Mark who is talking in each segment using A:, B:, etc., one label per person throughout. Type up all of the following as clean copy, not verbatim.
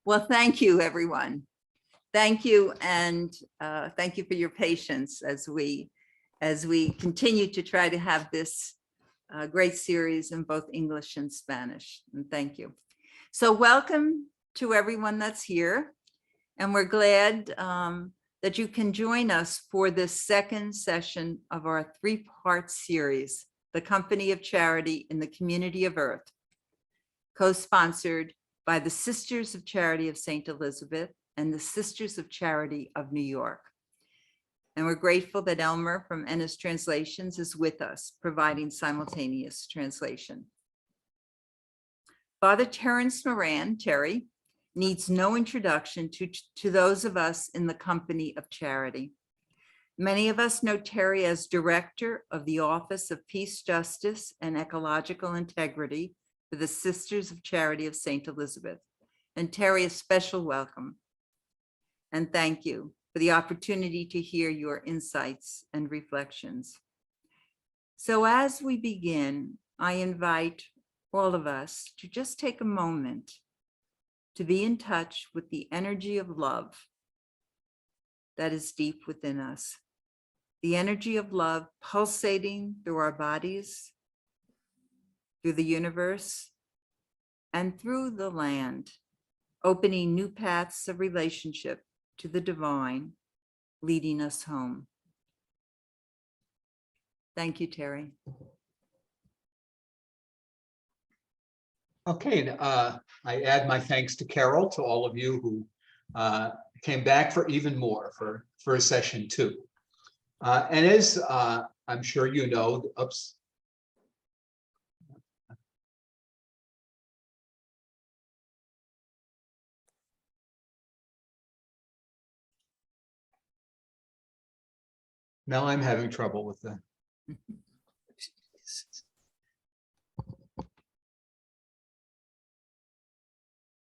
A: Well, thank you, everyone. Thank you, and thank you for your patience as we continue to try to have this great series in both English and Spanish. And thank you. So welcome to everyone that's here. And we're glad that you can join us for this second session of our three-part series, The Company of Charity in the Community of Earth, co-sponsored by the Sisters of Charity of St. Elizabeth and the Sisters of Charity of New York. And we're grateful that Elmer from Ennis Translations is with us, providing simultaneous translation. Father Terence Moran, Terry, needs no introduction to those of us in the Company of Charity. Many of us know Terry as Director of the Office of Peace, Justice, and Ecological Integrity for the Sisters of Charity of St. Elizabeth. And Terry, a special welcome. And thank you for the opportunity to hear your insights and reflections. So as we begin, I invite all of us to just take a moment to be in touch with the energy of love that is deep within us. The energy of love pulsating through our bodies, through the universe, and through the land, opening new paths of relationship to the divine, leading us home. Thank you, Terry.
B: Okay, I add my thanks to Carol, to all of you who came back for even more for session 2. And as I'm sure you know, oops. Now I'm having trouble with the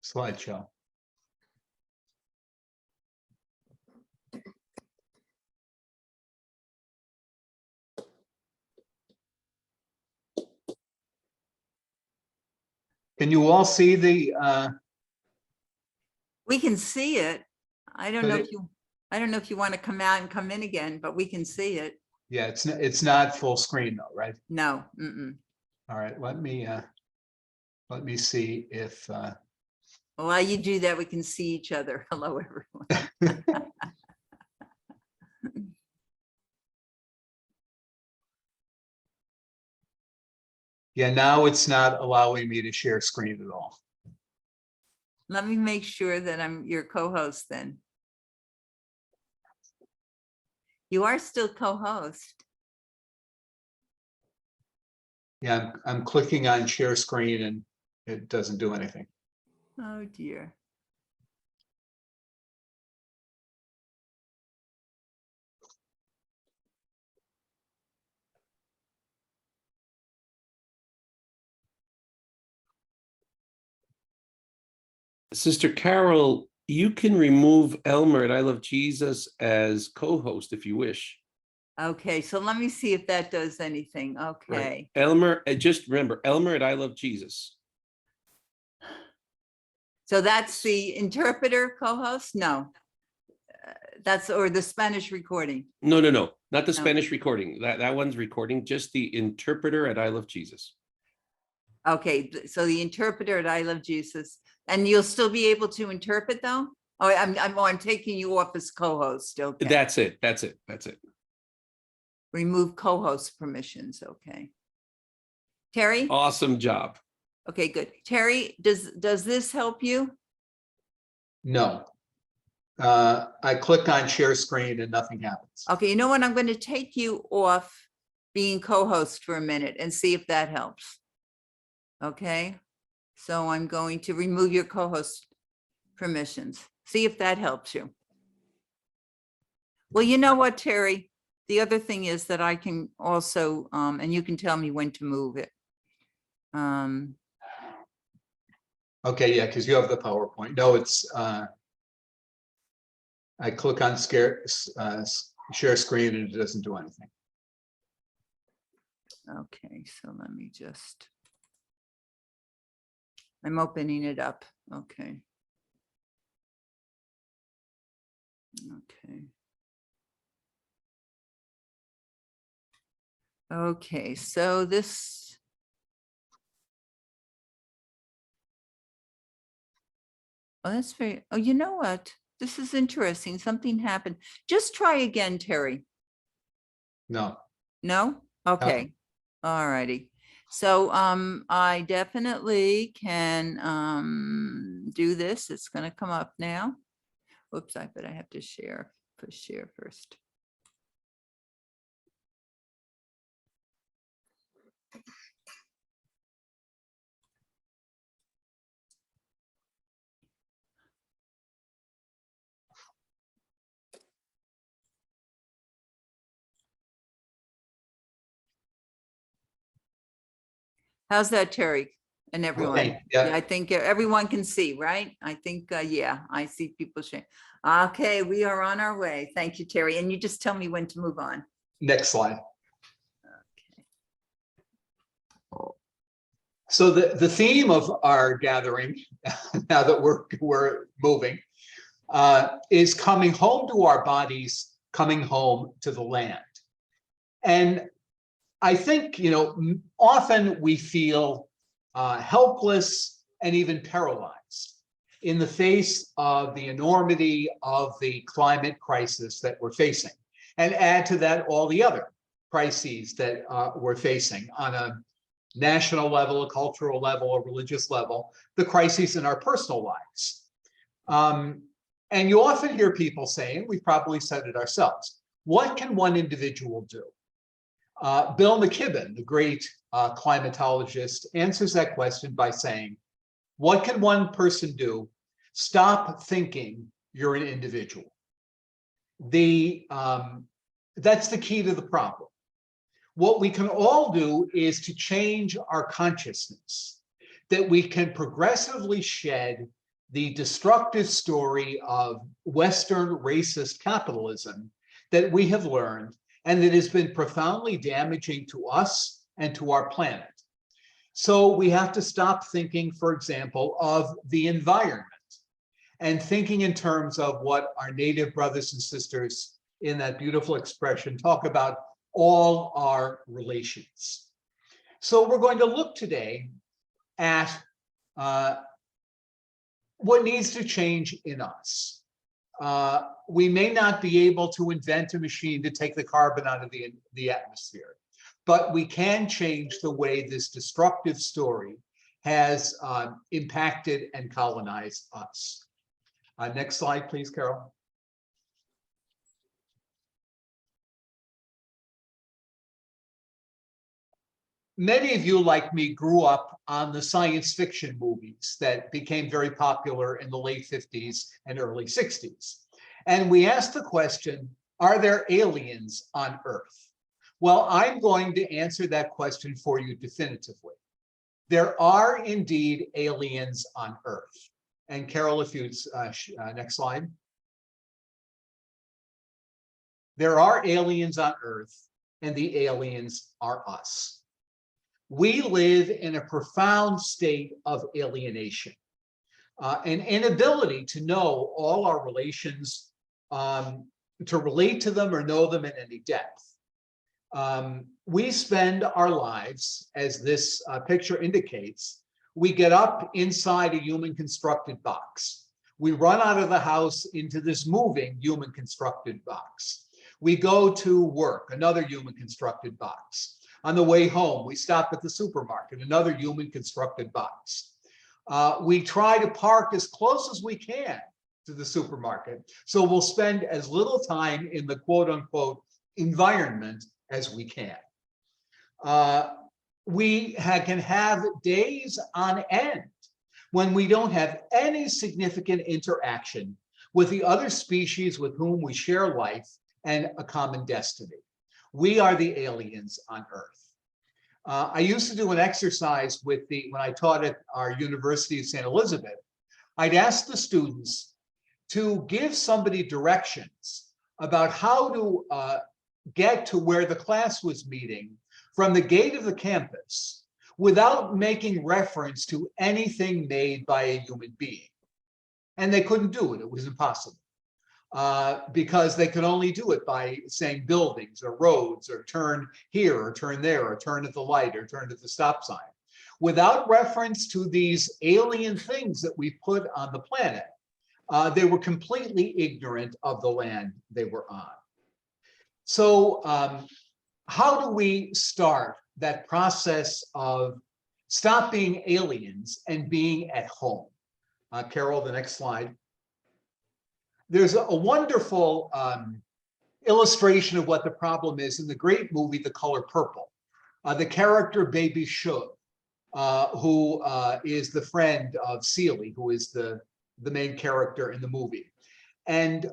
B: slideshow. Can you all see the
A: We can see it. I don't know if you want to come out and come in again, but we can see it.
B: yeah, it's not full screen though, right?
A: No.
B: All right, let me see if
A: While you do that, we can see each other. Hello, everyone.
B: yeah, now it's not allowing me to share screen at all.
A: Let me make sure that I'm your co-host then. You are still co-host.
B: Yeah, I'm clicking on share screen and it doesn't do anything.
A: Oh dear.
C: Sister Carol, you can remove Elmer at I Love Jesus as co-host if you wish.
A: Okay, so let me see if that does anything. Okay.
C: Right. Elmer, just remember, Elmer at I Love Jesus.
A: So that's the interpreter co-host? No. Or the Spanish recording.
C: No, not the Spanish recording. That one's recording, just the interpreter at I Love Jesus.
A: Okay, so the interpreter at I Love Jesus, and you'll still be able to interpret though? Oh, I'm taking you off as co-host. Okay.
C: That's it.
A: Remove co-host permissions. Okay. Terry?
C: Awesome job.
A: Okay, good. Terry, does this help you?
B: No. I click on share screen and nothing happens.
A: Okay, you know what? I'm going to take you off being co-host for a minute and see if that helps. Okay, so I'm going to remove your co-host permissions. See if that helps you. Well, you know what, Terry? The other thing is that I can also, and you can tell me when to move it.
B: Okay, yeah, because you have the PowerPoint. No, it's I click on share screen and it doesn't do anything.
A: Okay, so let me just, I'm opening it up. Okay. Okay. Okay, so this. Oh, that's very, oh, you know what? This is interesting. Something happened. Just try again, Terry.
B: No.
A: No? Okay. All righty. So I definitely can do this. It's gonna come up now. Oops, but I have to share, push share first. How's that, Terry? And everyone?
B: Okay, yeah.
A: Yeah, I think everyone can see, right? I think, yeah, I see people sharing. Okay, we are on our way. Thank you, Terry. And you just tell me when to move on.
B: Next slide.
A: Okay.
B: So the theme of our gathering, now that we're moving, is coming home to our bodies, coming home to the land. And I think, often we feel helpless and even paralyzed in the face of the enormity of the climate crisis that we're facing. And add to that all the other crises that we're facing on a national level, a cultural level, a religious level, the crises in our personal lives. And you often hear people saying, we've probably said it ourselves, what can one individual do? Bill McKibben, the great climatologist, answers that question by saying, what can one person do? Stop thinking you're an individual. That's the key to the problem. What we can all do is to change our consciousness, that we can progressively shed the destructive story of Western racist capitalism that we have learned and that has been profoundly damaging to us and to our planet. So we have to stop thinking, for example, of the environment and thinking in terms of what our Native brothers and sisters in that beautiful expression talk about, all our relations. So we're going to look today at what needs to change in us. We may not be able to invent a machine to take the carbon out of the atmosphere, but we can change the way this destructive story has impacted and colonized us. Next slide, please, Carol. Many of you, like me, grew up on the science fiction movies that became very popular in the late 50s and early 60s. And we asked the question, are there aliens on Earth? Well, I'm going to answer that question for you definitively. There are indeed aliens on Earth. And Carol, if you, next slide. There are aliens on Earth, and the aliens are us. We live in a profound state of alienation, an inability to know all our relations, to relate to them or know them in any depth. We spend our lives, as this picture indicates, we get up inside a human constructed box. We run out of the house into this moving human constructed box. We go to work, another human constructed box. On the way home, we stop at the supermarket, another human constructed box. We try to park as close as we can to the supermarket, so we'll spend as little time in the quote unquote environment as we can. We can have days on end when we don't have any significant interaction with the other species with whom we share life and a common destiny. We are the aliens on Earth. I used to do an exercise when I taught at our University of St. Elizabeth, I'd ask the students to give somebody directions about how to get to where the class was meeting from the gate of the campus without making reference to anything made by a human being. And they couldn't do it, it was impossible. because they could only do it by saying buildings or roads or turn here or turn there or turn at the light or turn at the stop sign. Without reference to these alien things that we put on the planet, they were completely ignorant of the land they were on. So how do we start that process of stop being aliens and being at home? Carol, the next slide. There's a wonderful illustration of what the problem is in the great movie, The Color Purple. The character Baby Shug, who is the friend of Celie, who is the main character in the movie. And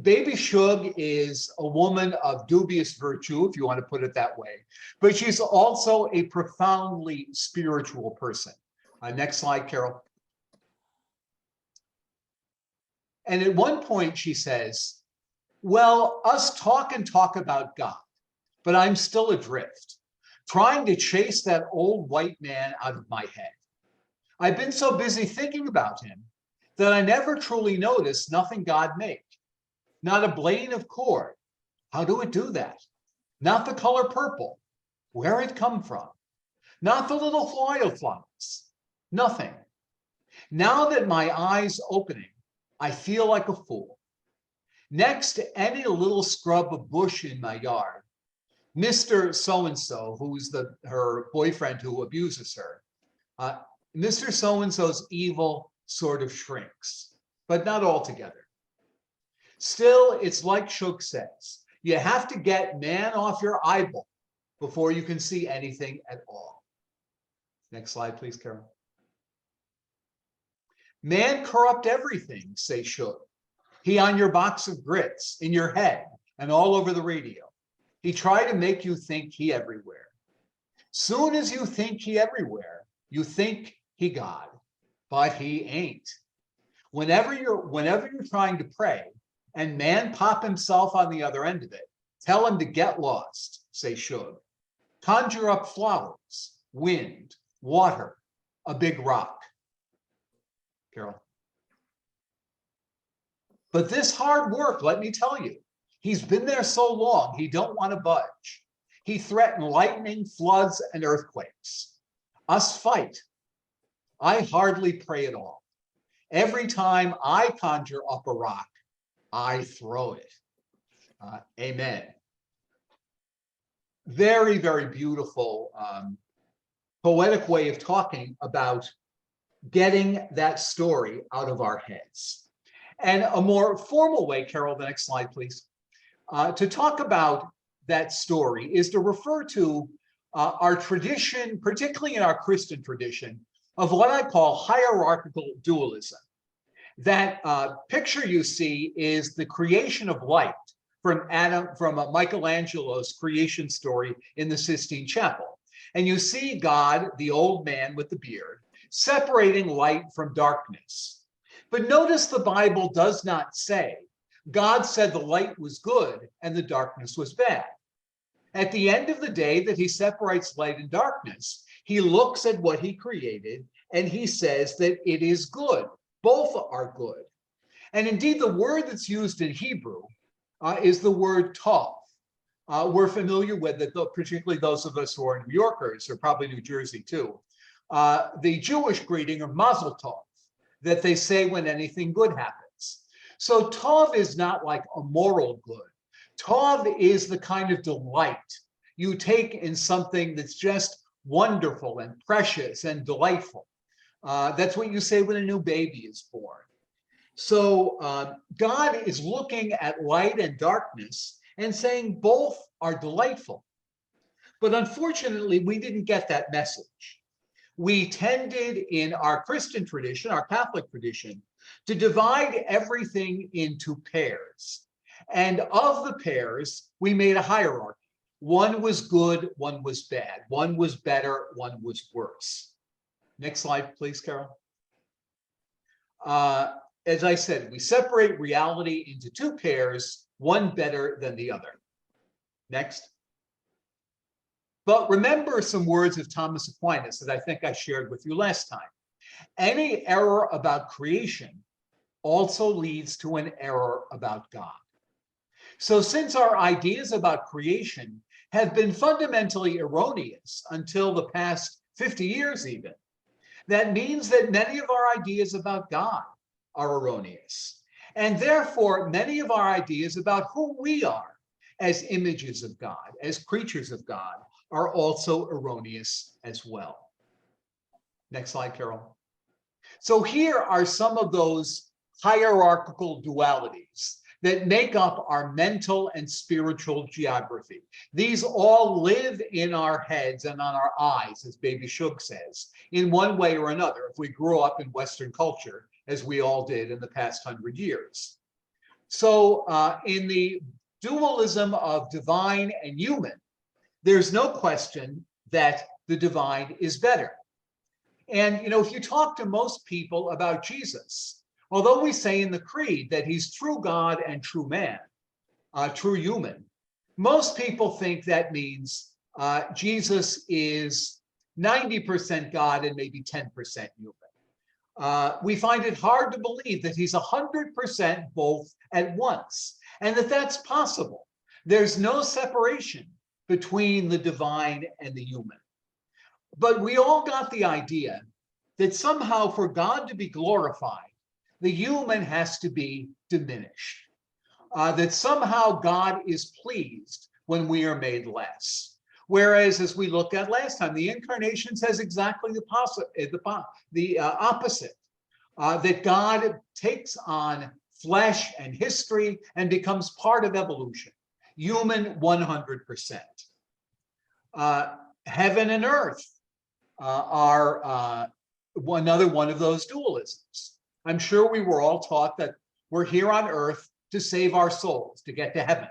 B: Baby Shug is a woman of dubious virtue, if you want to put it that way, but she's also a profoundly spiritual person. Next slide, Carol. And at one point she says, well, us talk and talk about God, but I'm still adrift, trying to chase that old white man out of my head. I've been so busy thinking about him that I never truly noticed nothing God made. Not a blade of cord. How do it do that? Not the color purple. Where it come from? Not the little flowers. Nothing. Now that my eyes opening, I feel like a fool. Next to any little scrub of bush in my yard, Mr. So-and-so, who's her boyfriend who abuses her, Mr. So-and-so's evil sort of shrinks, but not altogether. Still, it's like Shug says, you have to get man off your eyeball before you can see anything at all. Next slide, please, Carol. Man corrupt everything, say Shug. He on your box of grits, in your head, and all over the radio. He try to make you think he everywhere. Soon as you think he everywhere, you think he God, but he ain't. Whenever you're trying to pray, and man pop himself on the other end of it, tell him to get lost, say Shug. Conjure up flowers, wind, water, a big rock. Carol. But this hard work, let me tell you, he's been there so long, he don't want to budge. He threatened lightning, floods, and earthquakes. Us fight. I hardly pray at all. Every time I conjure up a rock, I throw it. Amen. Very, very beautiful poetic way of talking about getting that story out of our heads. And a more formal way, Carol, the next slide, please, to talk about that story is to refer to our tradition, particularly in our Christian tradition, of what I call hierarchical dualism. That picture you see is the creation of light from Michelangelo's creation story in the Sistine Chapel. And you see God, the old man with the beard, separating light from darkness. But notice the Bible does not say, God said the light was good and the darkness was bad. At the end of the day that he separates light and darkness, he looks at what he created and he says that it is good. Both are good. And indeed, the word that's used in Hebrew is the word tov. We're familiar with it, particularly those of us who are New Yorkers, or probably New Jersey too. The Jewish greeting of Mazel Tov, that they say when anything good happens. So tov is not like a moral good. Tov is the kind of delight you take in something that's just wonderful and precious and delightful. That's what you say when a new baby is born. So God is looking at light and darkness and saying both are delightful. But unfortunately, we didn't get that message. We tended in our Christian tradition, our Catholic tradition, to divide everything into pairs. And of the pairs, we made a hierarchy. One was good, one was bad. One was better, one was worse. Next slide, please, Carol. As I said, we separate reality into two pairs, one better than the other. Next. But remember some words of Thomas Aquinas that I think I shared with you last time. Any error about creation also leads to an error about God. So since our ideas about creation have been fundamentally erroneous until the past 50 years even, that means that many of our ideas about God are erroneous. And therefore, many of our ideas about who we are as images of God, as creatures of God, are also erroneous as well. Next slide, Carol. So here are some of those hierarchical dualities that make up our mental and spiritual geography. These all live in our heads and on our eyes, as Baby Shug says, in one way or another, if we grew up in Western culture, as we all did in the past 100 years. So in the dualism of divine and human, there's no question that the divine is better. And, if you talk to most people about Jesus, although we say in the creed that he's true God and true man, true human, most people think that means Jesus is 90% God and maybe 10% human. We find it hard to believe that he's 100% both at once, and that that's possible. There's no separation between the divine and the human. But we all got the idea that somehow for God to be glorified, the human has to be diminished. That somehow God is pleased when we are made less. Whereas, as we looked at last time, the incarnation says exactly the opposite. That God takes on flesh and history and becomes part of evolution. Human 100%. Heaven and earth are another one of those dualisms. I'm sure we were all taught that we're here on earth to save our souls, to get to heaven.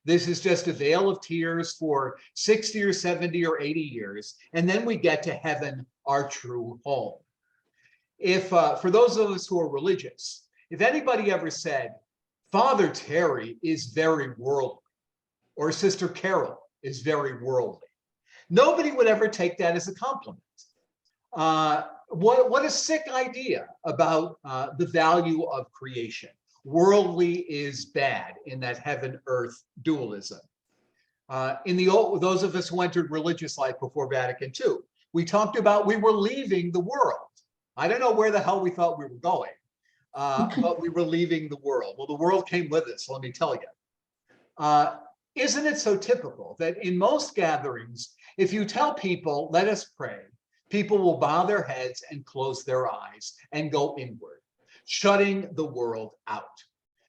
B: This is just a veil of tears for 60 or 70 or 80 years, and then we get to heaven, our true home. If, for those of us who are religious, if anybody ever said, Father Terry is very worldly, or Sister Carol is very worldly, nobody would ever take that as a compliment. What a sick idea about the value of creation. Worldly is bad in that heaven-earth dualism. Those of us who entered religious life before Vatican II, we talked about we were leaving the world. I don't know where the hell we thought we were going, but we were leaving the world. Well, the world came with us, let me tell you. Isn't it so typical that in most gatherings, if you tell people, let us pray, people will bow their heads and close their eyes and go inward, shutting the world out,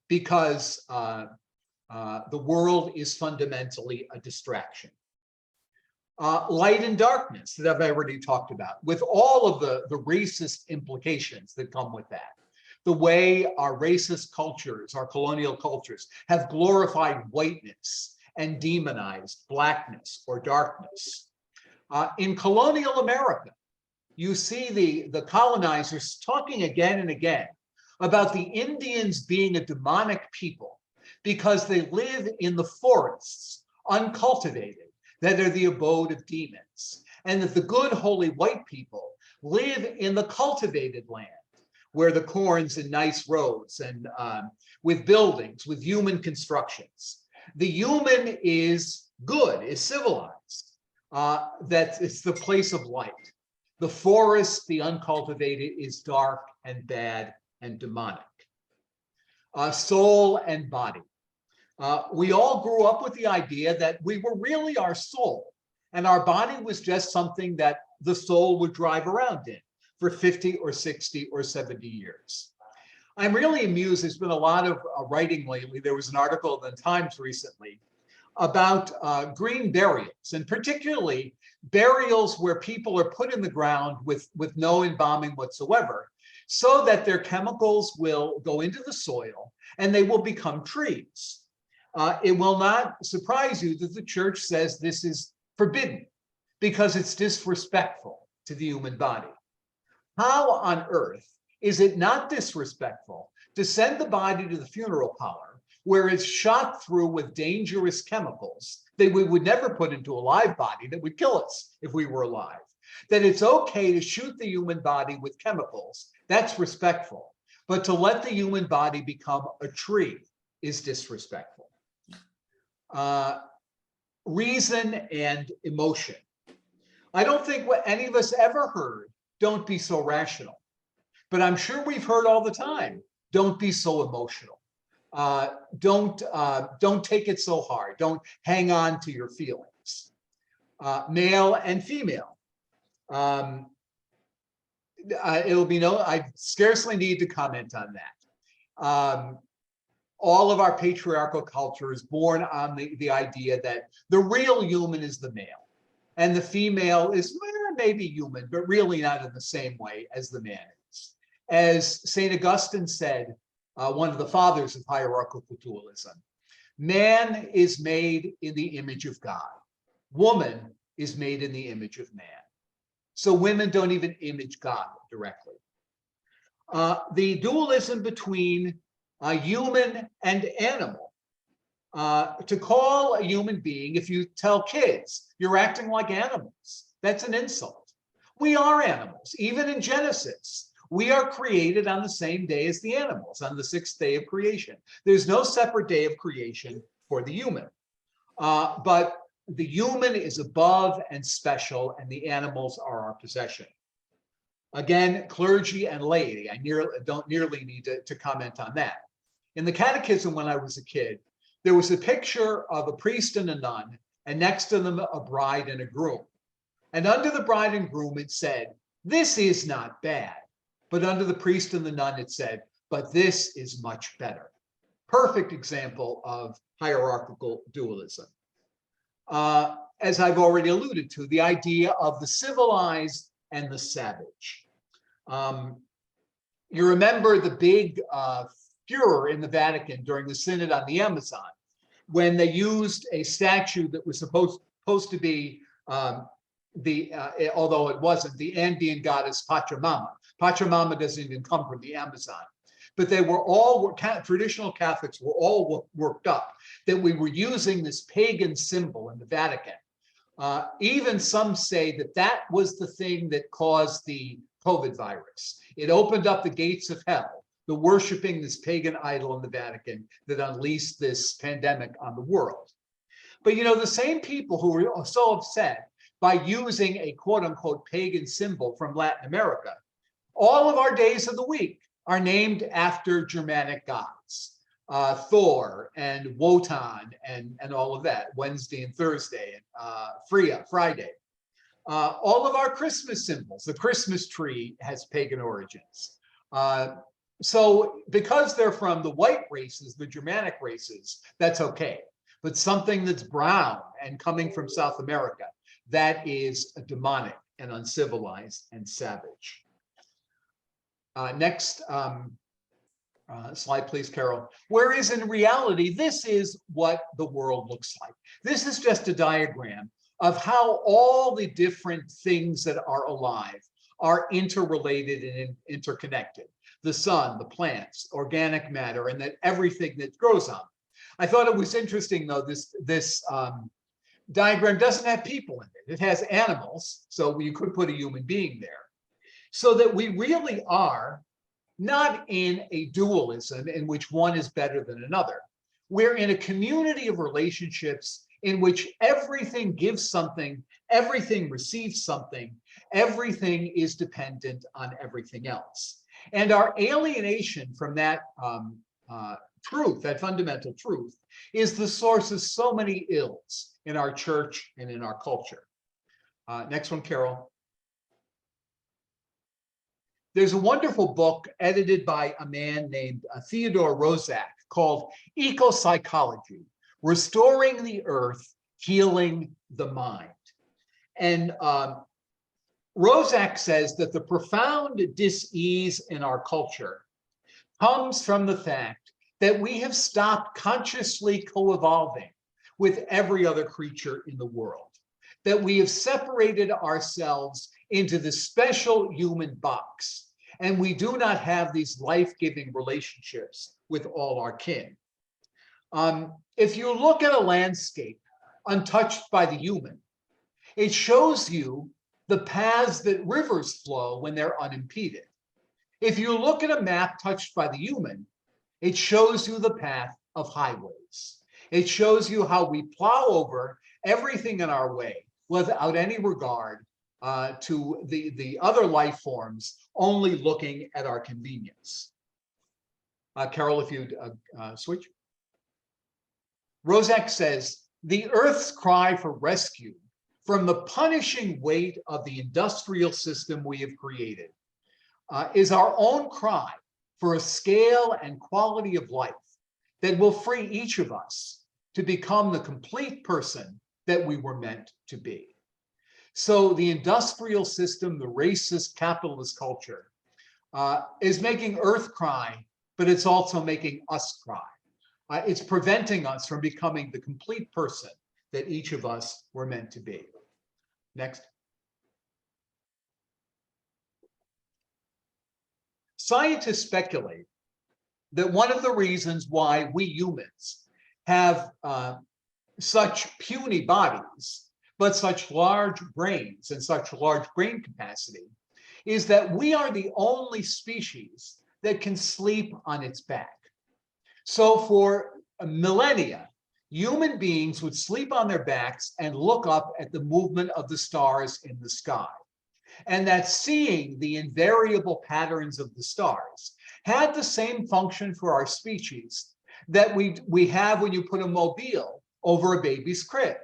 B: because the world is fundamentally a distraction. Light and darkness that I've already talked about, with all of the racist implications that come with that. The way our racist cultures, our colonial cultures, have glorified whiteness and demonized blackness or darkness. In colonial America, you see the colonizers talking again and again about the Indians being a demonic people because they live in the forests, uncultivated, that are the abode of demons, and that the good holy white people live in the cultivated land, where the corn's in nice roads and with buildings, with human constructions. The human is good, is civilized, that it's the place of light. The forest, the uncultivated, is dark and bad and demonic. Soul and body. We all grew up with the idea that we were really our soul, and our body was just something that the soul would drive around in for 50 or 60 or 70 years. I'm really amused. There's been a lot of writing lately. There was an article in the Times recently about green burials, and particularly burials where people are put in the ground with no embalming whatsoever, so that their chemicals will go into the soil and they will become trees. It will not surprise you that the church says this is forbidden because it's disrespectful to the human body. How on earth is it not disrespectful to send the body to the funeral parlor where it's shot through with dangerous chemicals that we would never put into a live body that would kill us if we were alive? That it's okay to shoot the human body with chemicals, that's respectful. but to let the human body become a tree is disrespectful. Reason and emotion. I don't think what any of us ever heard, don't be so rational. But I'm sure we've heard all the time, don't be so emotional. Don't take it so hard. Don't hang on to your feelings. Male and female. It'll be no, I scarcely need to comment on that. All of our patriarchal culture is born on the idea that the real human is the male, and the female is maybe human, but really not in the same way as the man is. As St. Augustine said, one of the fathers of hierarchical dualism, man is made in the image of God. Woman is made in the image of man. So women don't even image God directly. The dualism between human and animal. To call a human being, if you tell kids, you're acting like animals, that's an insult. We are animals. Even in Genesis, we are created on the same day as the animals, on the sixth day of creation. There's no separate day of creation for the human. But the human is above and special, and the animals are our possession. Again, clergy and laity, I don't nearly need to comment on that. In the catechism when I was a kid, there was a picture of a priest and a nun, and next to them a bride and a groom. And under the bride and groom it said, this is not bad. But under the priest and the nun it said, but this is much better. Perfect example of hierarchical dualism. As I've already alluded to, the idea of the civilized and the savage. You remember the big furor in the Vatican during the Synod on the Amazon, when they used a statue that was supposed to be although it wasn't, the Andean goddess Pachamama. Pachamama doesn't even come from the Amazon. But they were all, traditional Catholics were all worked up that we were using this pagan symbol in the Vatican. Even some say that that was the thing that caused the COVID virus. It opened up the gates of hell, the worshiping this pagan idol in the Vatican that unleashed this pandemic on the world. But you know, the same people who were so upset by using a quote unquote pagan symbol from Latin America, all of our days of the week are named after Germanic gods. Thor and Wotan and all of that, Wednesday and Thursday, and Freya, Friday. All of our Christmas symbols, the Christmas tree has pagan origins. So because they're from the white races, the Germanic races, that's okay. But something that's brown and coming from South America, that is demonic and uncivilized and savage. Next slide, please, Carol. Whereas in reality, this is what the world looks like. This is just a diagram of how all the different things that are alive are interrelated and interconnected. The sun, the plants, organic matter, and that everything that grows on. I thought it was interesting, though, this diagram doesn't have people in it. It has animals, so you could put a human being there. So that we really are not in a dualism in which one is better than another. We're in a community of relationships in which everything gives something, everything receives something, everything is dependent on everything else. And our alienation from that truth, that fundamental truth, is the source of so many ills in our church and in our culture. Next one, Carol. There's a wonderful book edited by a man named Theodore Roszak called Ecopsychology, Restoring the Earth, Healing the Mind. And Roszak says that the profound dis-ease in our culture comes from the fact that we have stopped consciously co-evolving with every other creature in the world, that we have separated ourselves into this special human box, and we do not have these life-giving relationships with all our kin. If you look at a landscape untouched by the human, it shows you the paths that rivers flow when they're unimpeded. If you look at a map touched by the human, it shows you the path of highways. It shows you how we plow over everything in our way without any regard to the other life forms, only looking at our convenience. Carol, if you'd switch. Rozak says, the Earth's cry for rescue from the punishing weight of the industrial system we have created is our own cry for a scale and quality of life that will free each of us to become the complete person that we were meant to be. So the industrial system, the racist capitalist culture, is making Earth cry, but it's also making us cry. It's preventing us from becoming the complete person that each of us were meant to be. Next. Scientists speculate that one of the reasons why we humans have such puny bodies, but such large brains and such large brain capacity, is that we are the only species that can sleep on its back. So for millennia, human beings would sleep on their backs and look up at the movement of the stars in the sky. And that seeing the invariable patterns of the stars had the same function for our species that we have when you put a mobile over a baby's crib.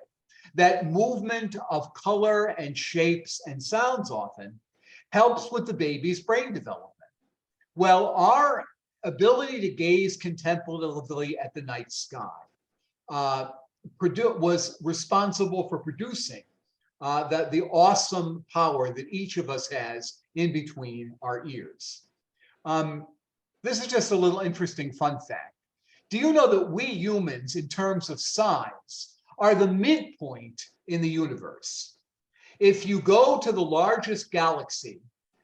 B: That movement of color and shapes and sounds often helps with the baby's brain development. Well, our ability to gaze contemplatively at the night sky was responsible for producing the awesome power that each of us has in between our ears. This is just a little interesting fun fact. Do you know that we humans, in terms of size, are the midpoint in the universe? If you go to the largest galaxy,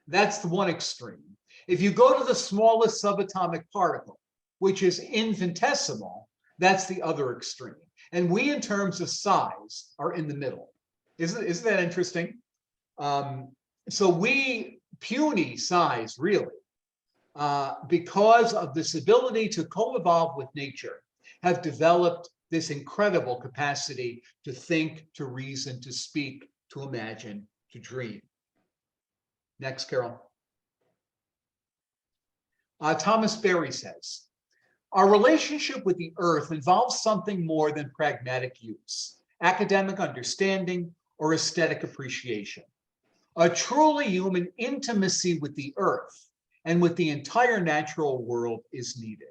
B: that's the one extreme. If you go to the smallest subatomic particle, which is infinitesimal, that's the other extreme. And we, in terms of size, are in the middle. Isn't that interesting? So we, puny size, really, because of this ability to co-evolve with nature, have developed this incredible capacity to think, to reason, to speak, to imagine, to dream. Next, Carol. Thomas Berry says, our relationship with the earth involves something more than pragmatic use, academic understanding, or aesthetic appreciation. A truly human intimacy with the earth and with the entire natural world is needed.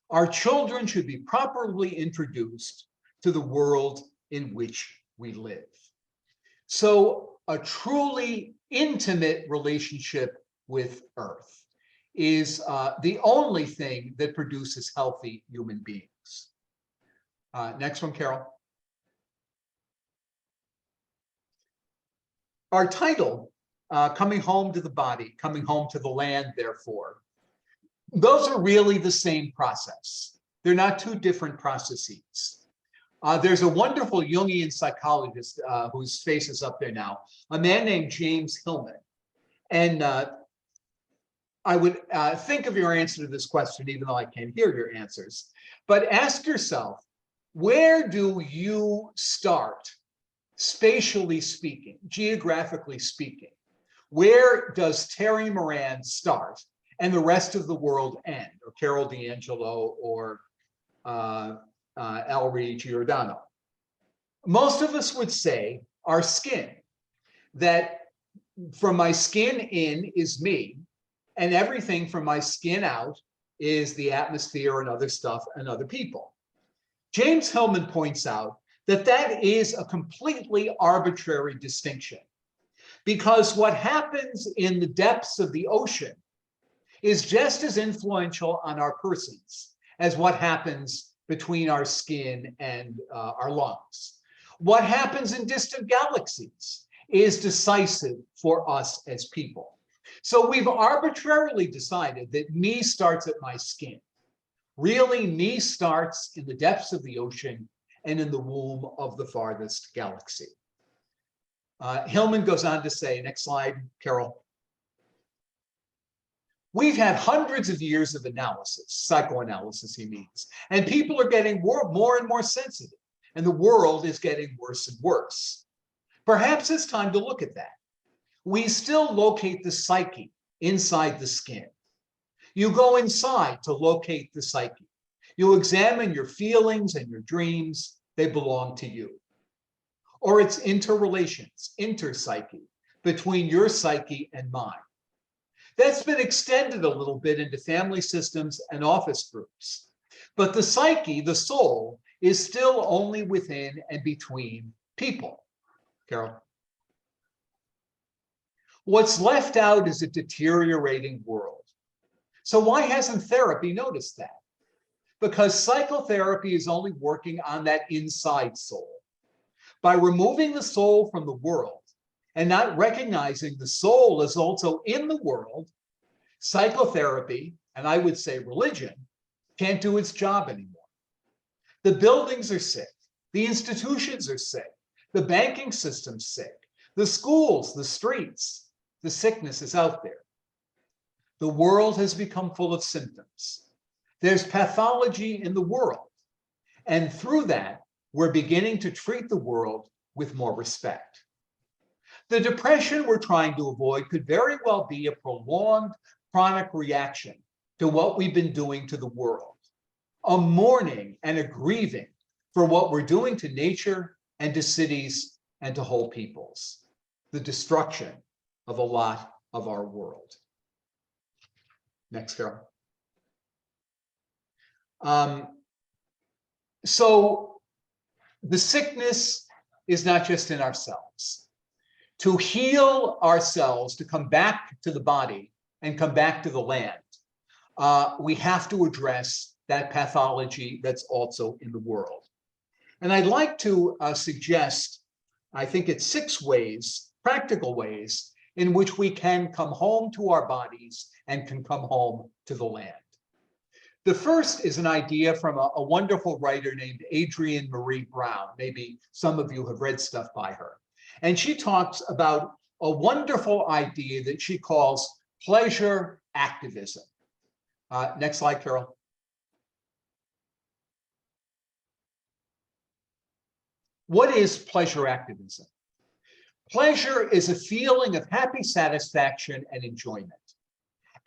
B: Our children should be properly introduced to the world in which we live. So a truly intimate relationship with earth is the only thing that produces healthy human beings. Next one, Carol. Our title, Coming Home to the Body, Coming Home to the Land, therefore, those are really the same process. They're not two different processes. There's a wonderful Jungian psychologist whose face is up there now, a man named James Hillman. And I would think of your answer to this question, even though I can't hear your answers. But ask yourself, where do you start, spatially speaking, geographically speaking? Where does Terry Moran start and the rest of the world end, or Carol D'Angelo, or Elrie Giordano? Most of us would say our skin, that from my skin in is me, and everything from my skin out is the atmosphere and other stuff and other people. James Hillman points out that that is a completely arbitrary distinction, because what happens in the depths of the ocean is just as influential on our persons as what happens between our skin and our lungs. What happens in distant galaxies is decisive for us as people. So we've arbitrarily decided that me starts at my skin. Really, me starts in the depths of the ocean and in the womb of the farthest galaxy. Hillman goes on to say, next slide, Carol. We've had hundreds of years of analysis, psychoanalysis, he means, and people are getting more and more sensitive, and the world is getting worse and worse. Perhaps it's time to look at that. We still locate the psyche inside the skin. You go inside to locate the psyche. You examine your feelings and your dreams, they belong to you. Or it's interrelations, interpsyche, between your psyche and mine. That's been extended a little bit into family systems and office groups. But the psyche, the soul, is still only within and between people. Carol? What's left out is a deteriorating world. So why hasn't therapy noticed that? Because psychotherapy is only working on that inside soul. By removing the soul from the world and not recognizing the soul is also in the world, psychotherapy, and I would say religion, can't do its job anymore. The buildings are sick. The institutions are sick. The banking system's sick. The schools, the streets, the sickness is out there. The world has become full of symptoms. There's pathology in the world. And through that, we're beginning to treat the world with more respect. The depression we're trying to avoid could very well be a prolonged chronic reaction to what we've been doing to the world, a mourning and a grieving for what we're doing to nature and to cities and to whole peoples, the destruction of a lot of our world. Next, Carol. So the sickness is not just in ourselves. To heal ourselves, to come back to the body and come back to the land, we have to address that pathology that's also in the world. And I'd like to suggest, I think it's 6 ways, practical ways, in which we can come home to our bodies and can come home to the land. The first is an idea from a wonderful writer named Adrienne Maree Brown. Maybe some of you have read stuff by her. And she talks about a wonderful idea that she calls pleasure activism. Next slide, Carol. What is pleasure activism? Pleasure is a feeling of happy satisfaction and enjoyment.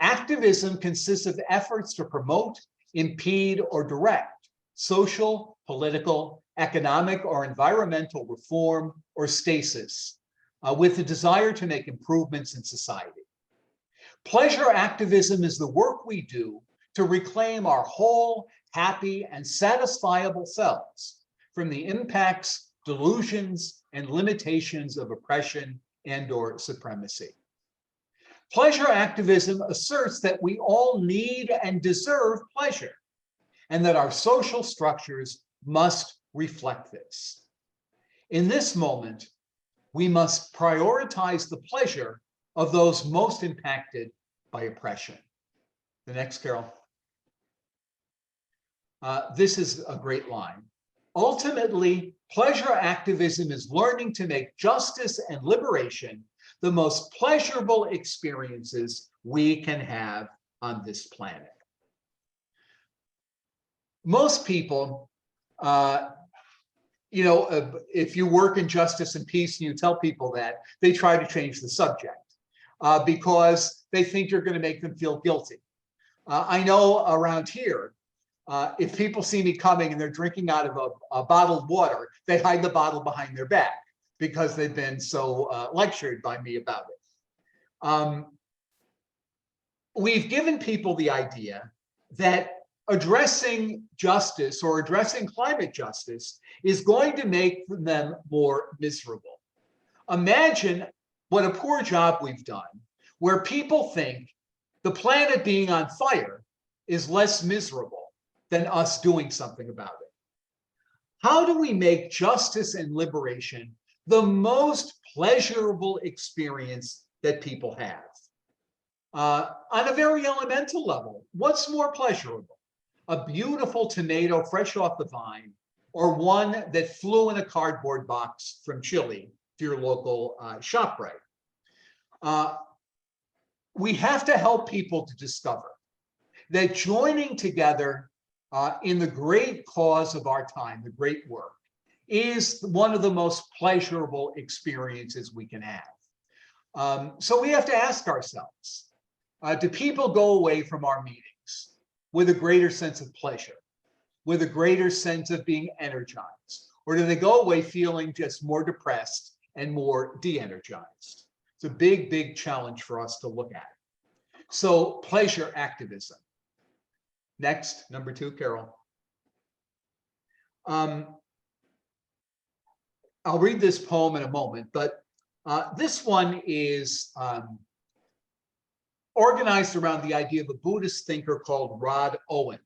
B: Activism consists of efforts to promote, impede, or direct social, political, economic, or environmental reform or stasis with the desire to make improvements in society. Pleasure activism is the work we do to reclaim our whole, happy, and satisfiable selves from the impacts, delusions, and limitations of oppression and/or supremacy. Pleasure activism asserts that we all need and deserve pleasure, and that our social structures must reflect this. In this moment, we must prioritize the pleasure of those most impacted by oppression. The next, Carol. This is a great line. Ultimately, pleasure activism is learning to make justice and liberation the most pleasurable experiences we can have on this planet. Most people, if you work in justice and peace and you tell people that, they try to change the subject because they think you're going to make them feel guilty. I know around here, if people see me coming and they're drinking out of a bottled water, they hide the bottle behind their back because they've been so lectured by me about it. We've given people the idea that addressing justice or addressing climate justice is going to make them more miserable. Imagine what a poor job we've done, where people think the planet being on fire is less miserable than us doing something about it. How do we make justice and liberation the most pleasurable experience that people have? On a very elemental level, what's more pleasurable? A beautiful tomato fresh off the vine, or one that flew in a cardboard box from Chile to your local ShopRite? we have to help people to discover that joining together in the great cause of our time, the great work, is one of the most pleasurable experiences we can have. So we have to ask ourselves, do people go away from our meetings with a greater sense of pleasure, with a greater sense of being energized, or do they go away feeling just more depressed and more de-energized? It's a big, big challenge for us to look at. So pleasure activism. Next, number 2, Carol. I'll read this poem in a moment, but this one is organized around the idea of a Buddhist thinker called Rod Owen.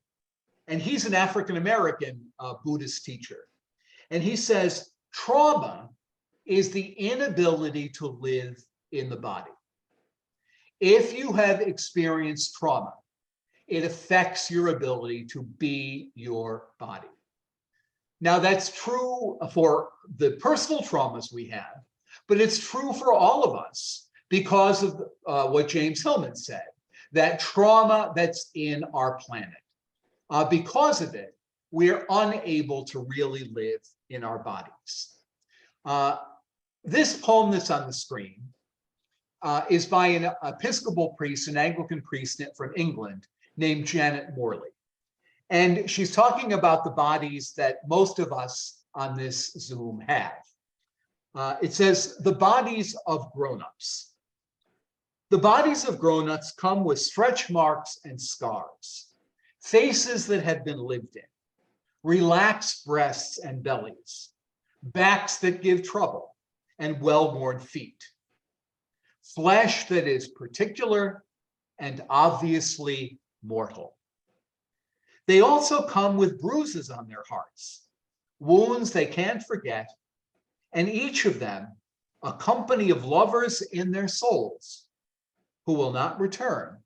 B: And he's an African-American Buddhist teacher. And he says, trauma is the inability to live in the body. If you have experienced trauma, it affects your ability to be your body. Now, that's true for the personal traumas we have, but it's true for all of us because of what James Hillman said, that trauma that's in our planet. Because of it, we're unable to really live in our bodies. This poem that's on the screen is by an Episcopal priest, an Anglican priest from England named Janet Morley. And she's talking about the bodies that most of us on this Zoom have. It says, the bodies of grown-ups. The bodies of grown-ups come with stretch marks and scars, faces that have been lived in, relaxed breasts and bellies, backs that give trouble, and well-worn feet, flesh that is particular and obviously mortal. They also come with bruises on their hearts, wounds they can't forget, and each of them a company of lovers in their souls who will not return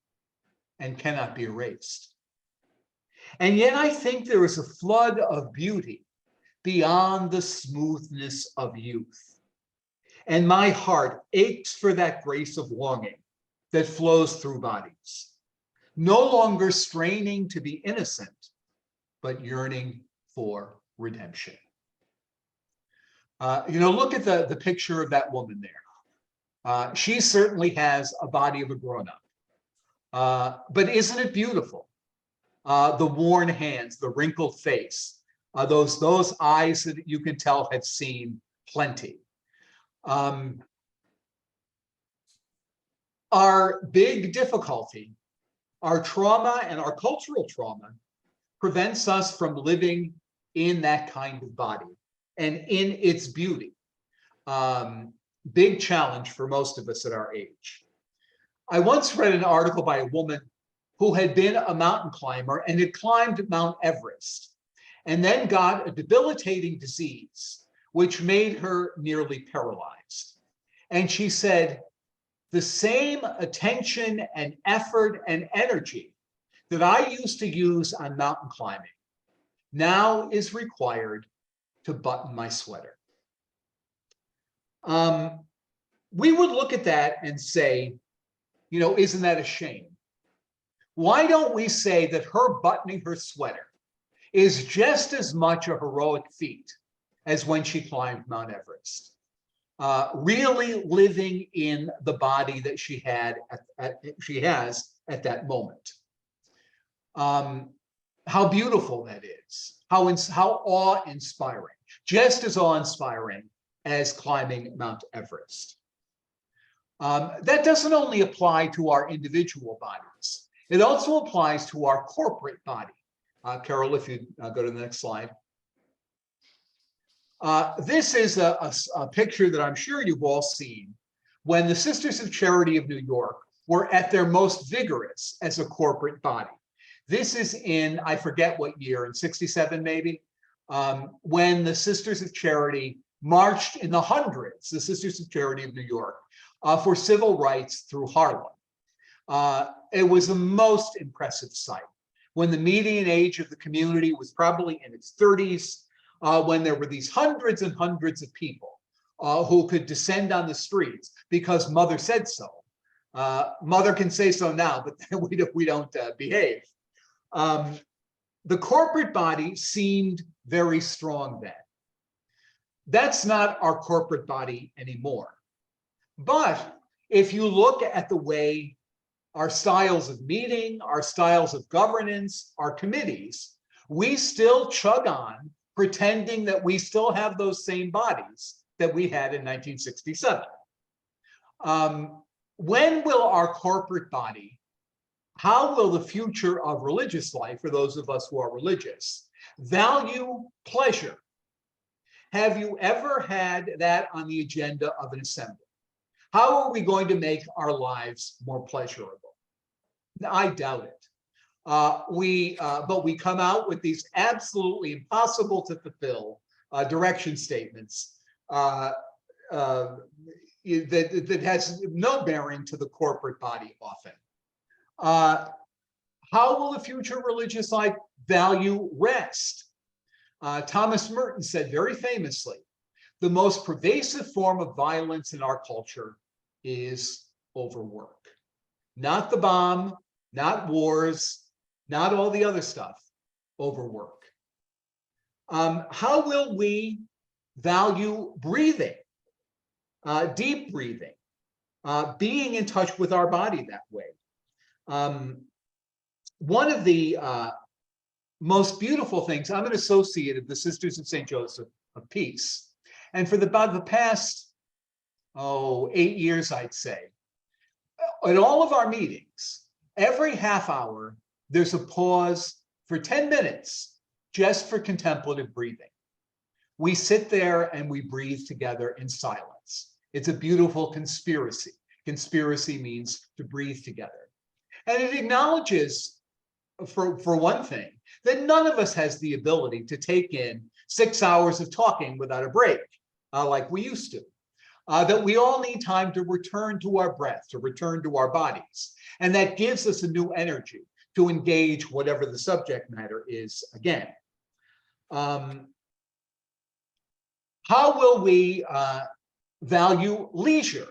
B: and cannot be erased. And yet I think there is a flood of beauty beyond the smoothness of youth. And my heart aches for that grace of longing that flows through bodies, no longer straining to be innocent, but yearning for redemption. Look at the picture of that woman there. She certainly has a body of a grown-up, but isn't it beautiful? The worn hands, the wrinkled face, those eyes that you can tell have seen plenty. Our big difficulty, our trauma and our cultural trauma prevents us from living in that kind of body and in its beauty. Big challenge for most of us at our age. I once read an article by a woman who had been a mountain climber and had climbed Mount Everest, and then got a debilitating disease, which made her nearly paralyzed. And she said, the same attention and effort and energy that I used to use on mountain climbing now is required to button my sweater. We would look at that and say, isn't that a shame? Why don't we say that her buttoning her sweater is just as much a heroic feat as when she climbed Mount Everest? Really living in the body that she has at that moment. How beautiful that is. How awe-inspiring. Just as awe-inspiring as climbing Mount Everest. That doesn't only apply to our individual bodies. It also applies to our corporate body. Carol, if you go to the next slide. This is a picture that I'm sure you've all seen when the Sisters of Charity of New York were at their most vigorous as a corporate body. This is in, I forget what year, in 67 maybe, when the Sisters of Charity marched in the hundreds, the Sisters of Charity of New York, for civil rights through Harlem. It was the most impressive sight when the median age of the community was probably in its 30s, when there were these hundreds and hundreds of people who could descend on the streets because Mother said so, Mother can say so now, but we don't behave. The corporate body seemed very strong then. That's not our corporate body anymore. But if you look at the way our styles of meeting, our styles of governance, our committees, we still chug on pretending that we still have those same bodies that we had in 1967. When will our corporate body, how will the future of religious life, for those of us who are religious, value pleasure? Have you ever had that on the agenda of an assembly? How are we going to make our lives more pleasurable? I doubt it. But we come out with these absolutely impossible to fulfill direction statements that has no bearing to the corporate body often. How will the future religious life value rest? Thomas Merton said very famously, the most pervasive form of violence in our culture is overwork. Not the bomb, not wars, not all the other stuff, overwork. How will we value breathing, deep breathing, being in touch with our body that way? One of the most beautiful things, I'm an associate of the Sisters of St. Joseph of Peace. And for about the past, 8 years, I'd say, at all of our meetings, every half hour, there's a pause for 10 minutes just for contemplative breathing. We sit there and we breathe together in silence. It's a beautiful conspiracy. Conspiracy means to breathe together. And it acknowledges, for one thing, that none of us has the ability to take in 6 hours of talking without a break, like we used to. That we all need time to return to our breath, to return to our bodies. And that gives us a new energy to engage whatever the subject matter is again. How will we value leisure?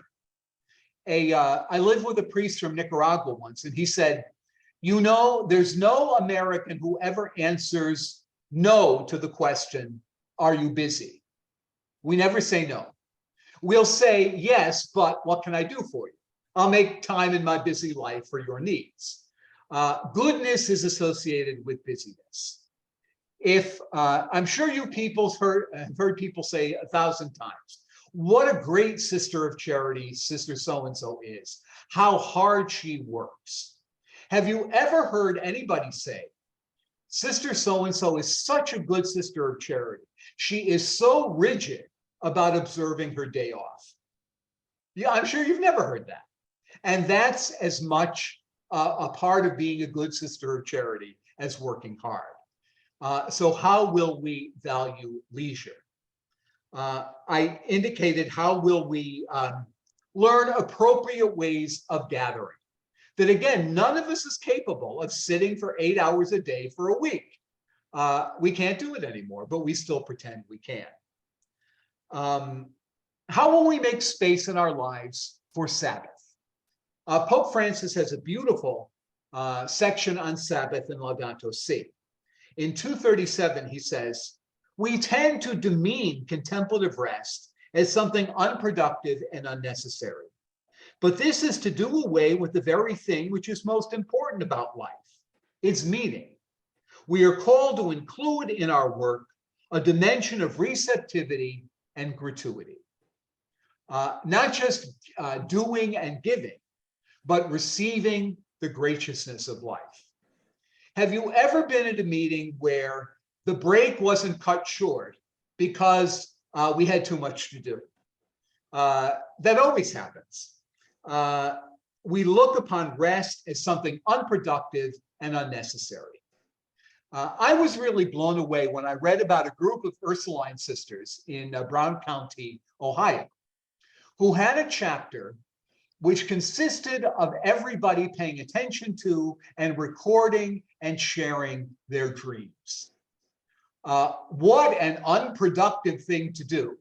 B: I lived with a priest from Nicaragua once, and he said, you know, there's no American who ever answers no to the question, are you busy? We never say no. We'll say, yes, but what can I do for you? I'll make time in my busy life for your needs. Goodness is associated with busyness. If I'm sure you people have heard people say 1,000 times, what a great sister of charity Sister so-and-so is, how hard she works. Have you ever heard anybody say, Sister so-and-so is such a good sister of charity. She is so rigid about observing her day off. Yeah, I'm sure you've never heard that. And that's as much a part of being a good sister of charity as working hard. So how will we value leisure? I indicated how will we learn appropriate ways of gathering. That again, none of us is capable of sitting for 8 hours a day for a week. We can't do it anymore, but we still pretend we can. How will we make space in our lives for Sabbath? Pope Francis has a beautiful section on Sabbath in Laudato Si. In 237, he says, we tend to demean contemplative rest as something unproductive and unnecessary. But this is to do away with the very thing which is most important about life, its meaning. We are called to include in our work a dimension of receptivity and gratuity. Not just doing and giving, but receiving the graciousness of life. Have you ever been at a meeting where the break wasn't cut short because we had too much to do? That always happens. We look upon rest as something unproductive and unnecessary. I was really blown away when I read about a group of Ursuline sisters in Brown County, Ohio, who had a chapter which consisted of everybody paying attention to and recording and sharing their dreams. What an unproductive thing to do,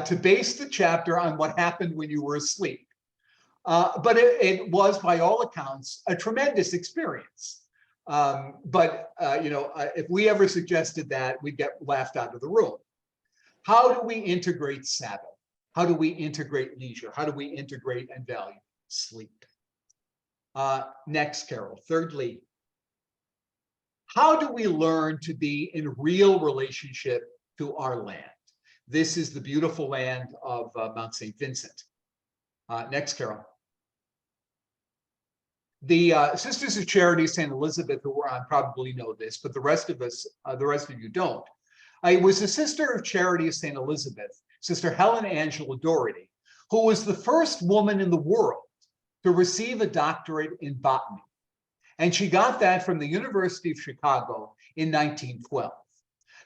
B: to base the chapter on what happened when you were asleep. But it was, by all accounts, a tremendous experience. If we ever suggested that, we'd get laughed out of the room. How do we integrate Sabbath? How do we integrate leisure? How do we integrate and value sleep? Next, Carol. Thirdly, how do we learn to be in real relationship to our land? This is the beautiful land of Mount St. Vincent. Next, Carol. The Sisters of Charity of St. Elizabeth, who were on, probably know this, but the rest of you don't. It was the Sister of Charity of St. Elizabeth, Sister Helen Angela Doherty, who was the first woman in the world to receive a doctorate in botany. And she got that from the University of Chicago in 1912.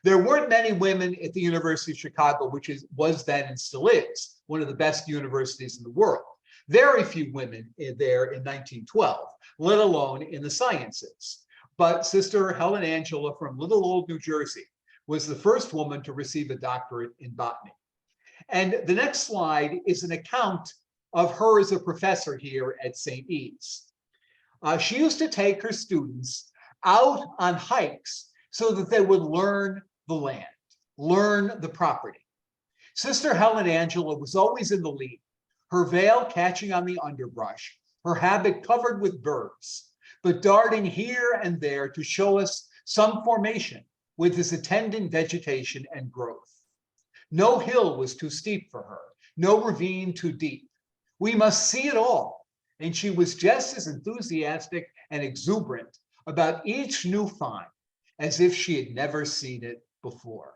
B: There weren't many women at the University of Chicago, which was then and still is one of the best universities in the world. Very few women there in 1912, let alone in the sciences. But Sister Helen Angela from little old New Jersey was the first woman to receive a doctorate in botany. And the next slide is an account of her as a professor here at St. E's. She used to take her students out on hikes so that they would learn the land, learn the property. Sister Helen Angela was always in the lead, her veil catching on the underbrush, her habit covered with birds, but darting here and there to show us some formation with its attendant vegetation and growth. No hill was too steep for her, no ravine too deep. We must see it all. And she was just as enthusiastic and exuberant about each new find as if she had never seen it before.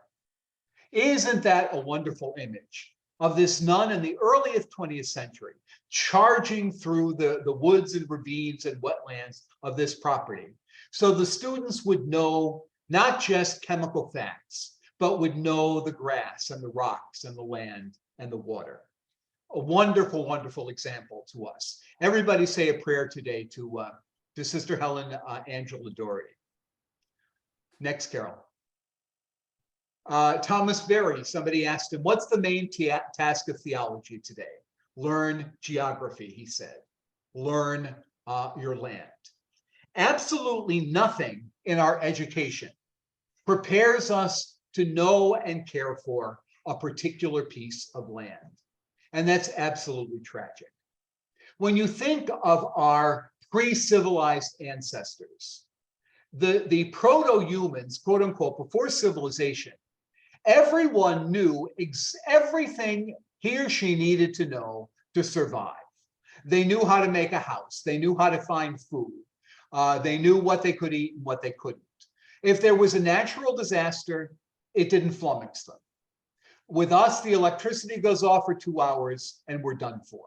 B: Isn't that a wonderful image of this nun in the earliest 20th century, charging through the woods and ravines and wetlands of this property, so the students would know not just chemical facts, but would know the grass and the rocks and the land and the water. A wonderful, wonderful example to us. Everybody say a prayer today to Sister Helen Angela Doherty. Next, Carol. Thomas Berry, somebody asked him, what's the main task of theology today? Learn geography, he said. Learn your land. Absolutely nothing in our education prepares us to know and care for a particular piece of land. And that's absolutely tragic. When you think of our pre-civilized ancestors, the proto-humans, quote unquote, before civilization, everyone knew everything he or she needed to know to survive. They knew how to make a house. They knew how to find food. They knew what they could eat and what they couldn't. If there was a natural disaster, it didn't flummox them. With us, the electricity goes off for 2 hours and we're done for.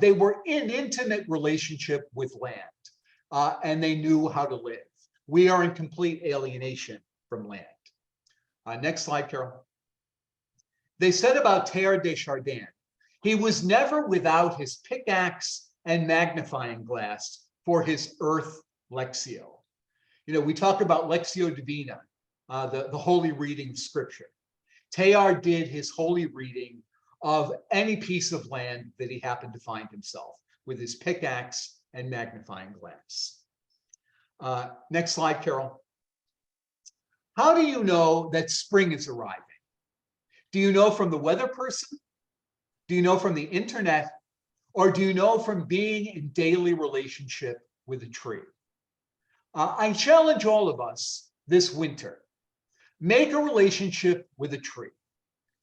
B: They were in intimate relationship with land, and they knew how to live. We are in complete alienation from land. Next slide, Carol. They said about Teilhard de Chardin, he was never without his pickaxe and magnifying glass for his earth Lectio. You know, we talk about Lectio Divina, the holy reading of scripture. Teilhard did his holy reading of any piece of land that he happened to find himself with his pickaxe and magnifying glass. Next slide, Carol. How do you know that spring is arriving? Do you know from the weather person? Do you know from the internet? Or do you know from being in daily relationship with a tree? I challenge all of us this winter. Make a relationship with a tree.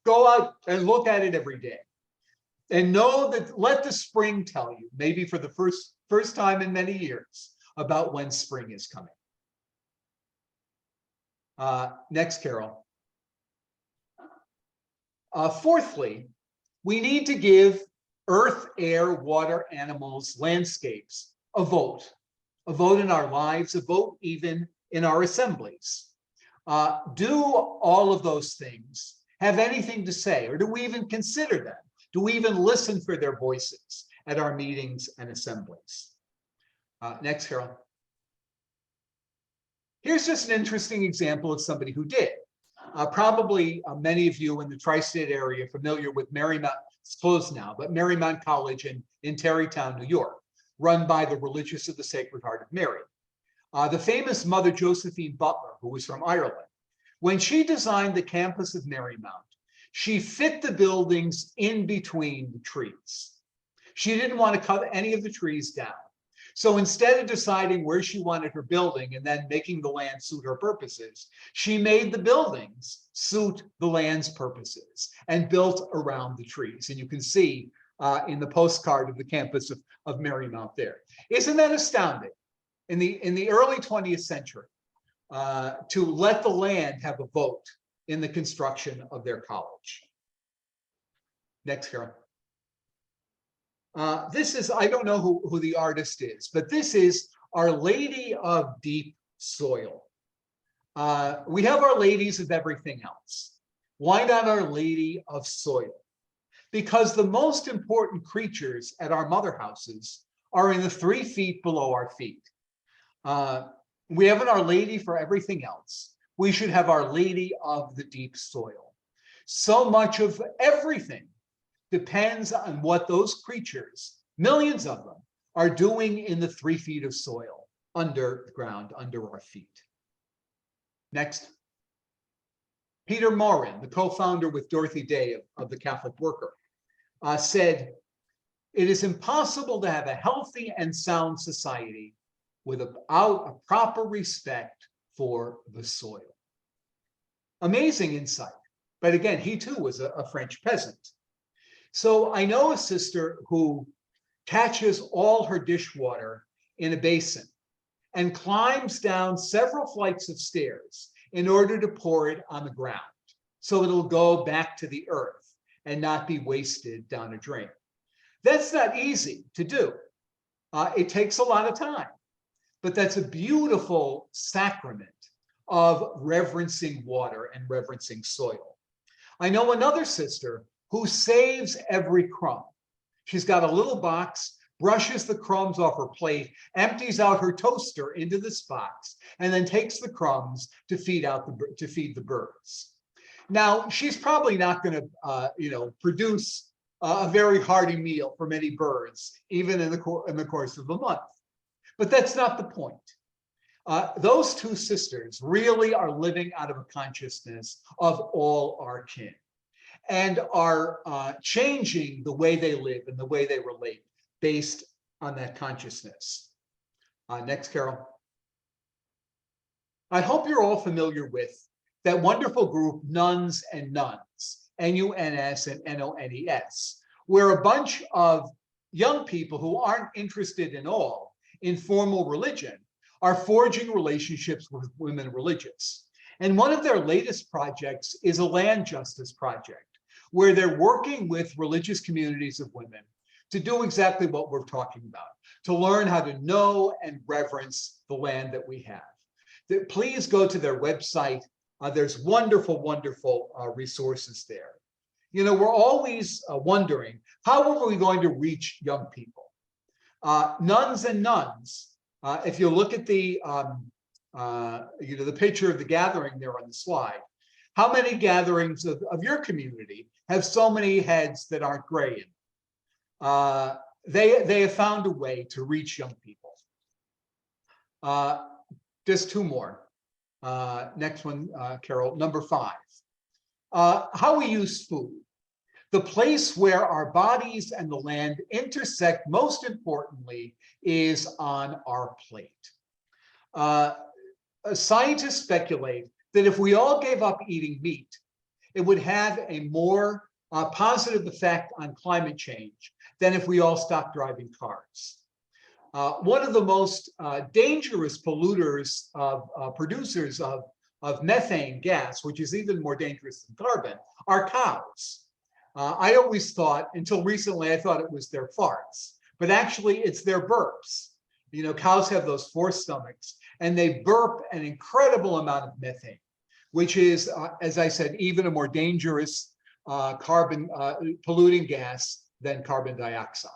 B: Go out and look at it every day. And know that, let the spring tell you, maybe for the first time in many years, about when spring is coming. Next, Carol. Fourthly, we need to give earth, air, water, animals, landscapes a vote in our lives, a vote even in our assemblies. Do all of those things have anything to say, or do we even consider them? Do we even listen for their voices at our meetings and assemblies? Next, Carol. Here's just an interesting example of somebody who did. Probably many of you in the tri-state area are familiar with It's closed now, but Marymount College in Tarrytown, New York, run by the Religious of the Sacred Heart of Mary. The famous Mother Josephine Butler, who was from Ireland, when she designed the campus of Marymount, she fit the buildings in between the trees. She didn't want to cut any of the trees down. So instead of deciding where she wanted her building and then making the land suit her purposes, she made the buildings suit the land's purposes and built around the trees. And you can see in the postcard of the campus of Marymount there. Isn't that astounding? In the early 20th century, to let the land have a vote in the construction of their college. Next, Carol. This is, I don't know who the artist is, but this is Our Lady of Deep Soil. We have Our Ladies of everything else. Why not Our Lady of Soil? Because the most important creatures at our mother houses are in the 3 feet below our feet. We have an Our Lady for everything else. We should have Our Lady of the Deep Soil. So much of everything depends on what those creatures, millions of them, are doing in the 3 feet of soil underground, under our feet. Next. Peter Morin, the co-founder with Dorothy Day of the Catholic Worker, said, "It is impossible to have a healthy and sound society without a proper respect for the soil." Amazing insight. But again, he too was a French peasant. So I know a sister who catches all her dishwater in a basin and climbs down several flights of stairs in order to pour it on the ground so it'll go back to the earth and not be wasted down a drain. That's not easy to do. It takes a lot of time, but that's a beautiful sacrament of reverencing water and reverencing soil. I know another sister who saves every crumb. She's got a little box, brushes the crumbs off her plate, empties out her toaster into this box, and then takes the crumbs to feed the birds. Now, she's probably not going to, produce a very hearty meal for many birds, even in the course of a month. But that's not the point. Those two sisters really are living out of a consciousness of all our kin, and are changing the way they live and the way they relate based on that consciousness. Next, Carol. I hope you're all familiar with that wonderful group, Nuns and Nuns, N-U-N-S and N-O-N-E-S, where a bunch of young people who aren't interested at all in formal religion are forging relationships with women religious. And one of their latest projects is a land justice project, where they're working with religious communities of women to do exactly what we're talking about, to learn how to know and reverence the land that we have. Please go to their website. There's wonderful, wonderful resources there. We're always wondering, how are we going to reach young people? Nuns and Nuns, if you look at the picture of the gathering there on the slide, how many gatherings of your community have so many heads that aren't gray? They have found a way to reach young people. Just 2 more. Next one, Carol, number 5. How we use food. The place where our bodies and the land intersect most importantly is on our plate. Scientists speculate that if we all gave up eating meat, it would have a more positive effect on climate change than if we all stopped driving cars. One of the most dangerous polluters, producers of methane gas, which is even more dangerous than carbon, are cows. I always thought, until recently, I thought it was their farts, but actually it's their burps. Cows have those 4 stomachs, and they burp an incredible amount of methane, which is, as I said, even a more dangerous carbon polluting gas than carbon dioxide.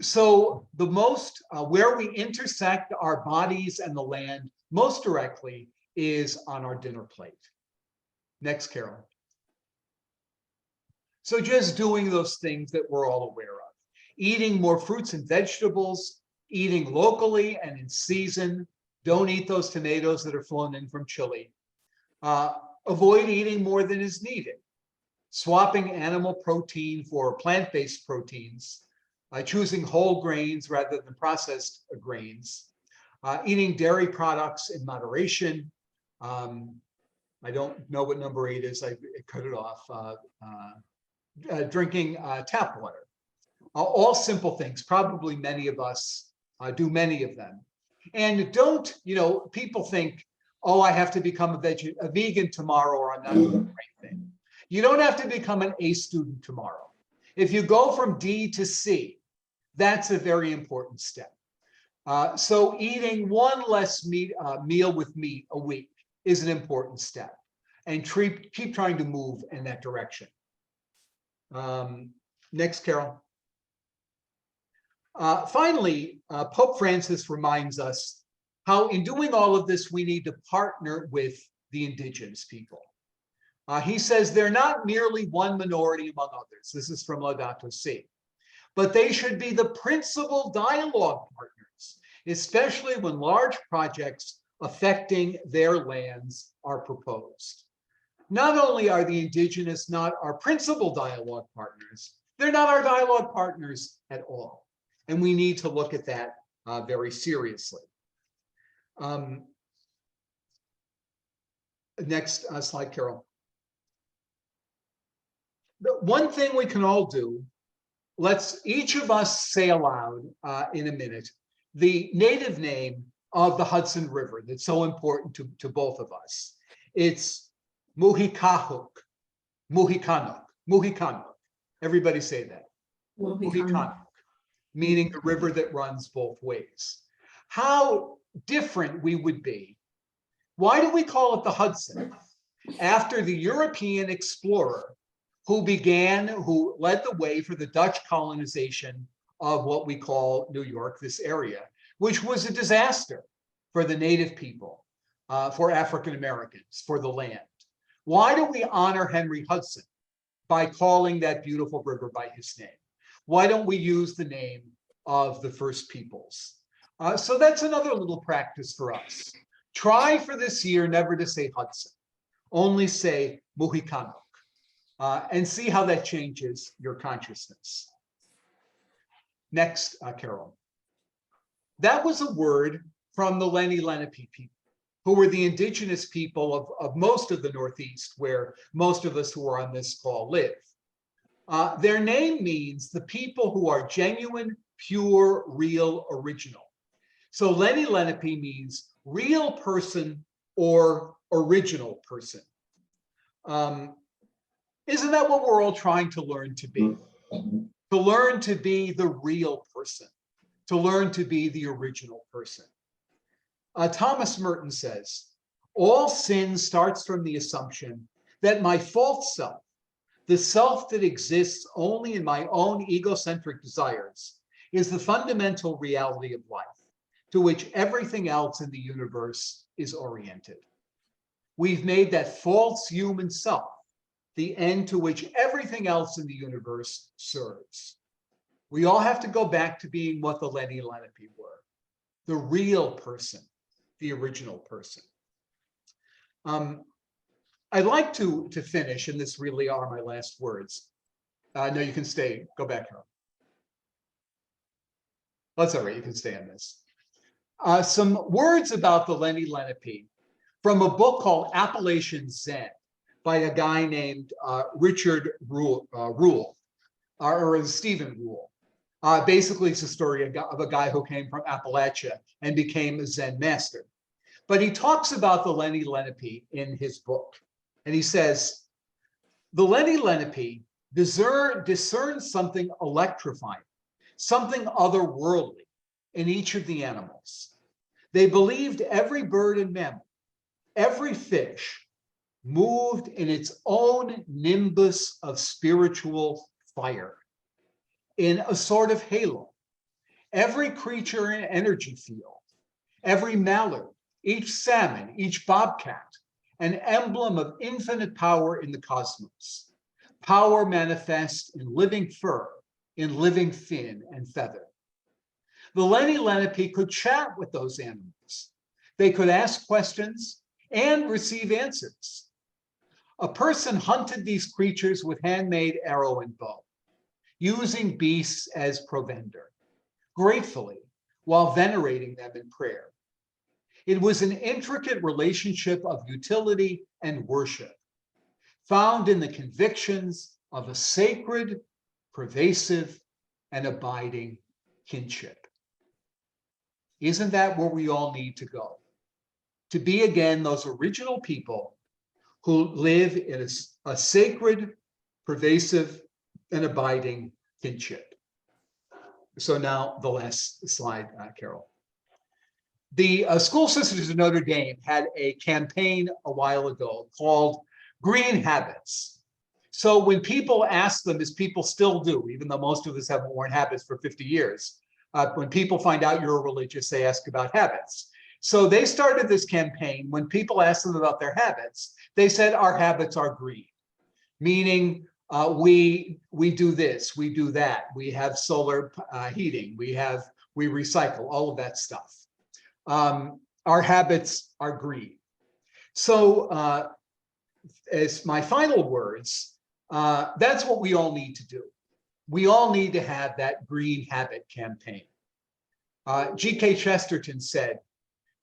B: So the most, where we intersect our bodies and the land most directly is on our dinner plate. Next, Carol. So just doing those things that we're all aware of, eating more fruits and vegetables, eating locally and in season. Don't eat those tomatoes that are flown in from Chile. Avoid eating more than is needed. Swapping animal protein for plant-based proteins, choosing whole grains rather than processed grains, eating dairy products in moderation. I don't know what number 8 is. I cut it off. Drinking tap water. All simple things. Probably many of us do many of them. And don't, people think, oh, I have to become a vegan tomorrow or I'm not doing the right thing. You don't have to become an A student tomorrow. If you go from D to C, that's a very important step. So eating one less meal with meat a week is an important step, and keep trying to move in that direction. Next, Carol. Finally, Pope Francis reminds us how in doing all of this, we need to partner with the indigenous people. He says they're not merely one minority among others. This is from Laudato Si. But they should be the principal dialogue partners, especially when large projects affecting their lands are proposed. Not only are the indigenous not our principal dialogue partners, they're not our dialogue partners at all. And we need to look at that very seriously. Next slide, Carol. The one thing we can all do, let's each of us say aloud in a minute the native name of the Hudson River that's so important to both of us. It's Muhikahuk, Muhikanuk. Everybody say that. Muhikanuk, meaning the river that runs both ways. How different we would be. Why do we call it the Hudson? After the European explorer who led the way for the Dutch colonization of what we call New York, this area, which was a disaster for the native people, for African Americans, for the land. Why do we honor Henry Hudson? By calling that beautiful river by his name. Why don't we use the name of the first peoples? So that's another little practice for us. Try for this year never to say Hudson, only say Muhikanuk, and see how that changes your consciousness. Next, Carol. That was a word from the Lenni Lenape people, who were the indigenous people of most of the Northeast, where most of us who are on this call live. Their name means the people who are genuine, pure, real, original. So Lenni Lenape means real person or original person. Isn't that what we're all trying to learn to be? To learn to be the real person, to learn to be the original person. Thomas Merton says, all sin starts from the assumption that my false self, the self that exists only in my own egocentric desires, is the fundamental reality of life, to which everything else in the universe is oriented. We've made that false human self the end to which everything else in the universe serves. We all have to go back to being what the Lenni Lenape were, the real person, the original person. I'd like to finish, and this really are my last words. No, you can stay, go back here. That's all right, you can stay on this. Some words about the Lenni Lenape from a book called Appalachian Zen by a guy named Richard Rule, or Stephen Rule. Basically, it's a story of a guy who came from Appalachia and became a Zen master. But he talks about the Lenni Lenape in his book. And he says, the Lenni Lenape discerns something electrifying, something otherworldly in each of the animals. They believed every bird and mammal, every fish, moved in its own nimbus of spiritual fire, in a sort of halo. Every creature in energy field, every mallard, each salmon, each bobcat, an emblem of infinite power in the cosmos. Power manifests in living fur, in living fin and feather. The Lenni Lenape could chat with those animals. They could ask questions and receive answers. A person hunted these creatures with handmade arrow and bow, using beasts as provender, gratefully, while venerating them in prayer. It was an intricate relationship of utility and worship, found in the convictions of a sacred, pervasive, and abiding kinship. Isn't that where we all need to go? To be again those original people who live in a sacred, pervasive, and abiding kinship. So now the last slide, Carol. The School Sisters of Notre Dame had a campaign a while ago called Green Habits. So when people ask them, as people still do, even though most of us haven't worn habits for 50 years, when people find out you're religious, they ask about habits. So they started this campaign. When people asked them about their habits, they said, our habits are green, meaning we do this, we do that, we have solar heating, we recycle, all of that stuff. Our habits are green. So as my final words, that's what we all need to do. We all need to have that green habit campaign. G.K. Chesterton said,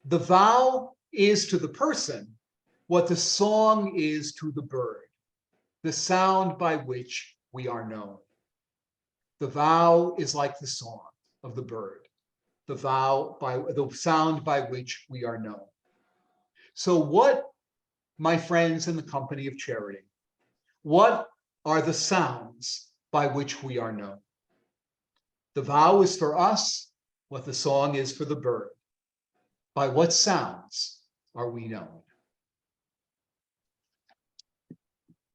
B: the vow is to the person what the song is to the bird, the sound by which we are known. The vow is like the song of the bird, the sound by which we are known. So what, my friends in the company of charity, what are the sounds by which we are known? The vow is for us what the song is for the bird. By what sounds are we known?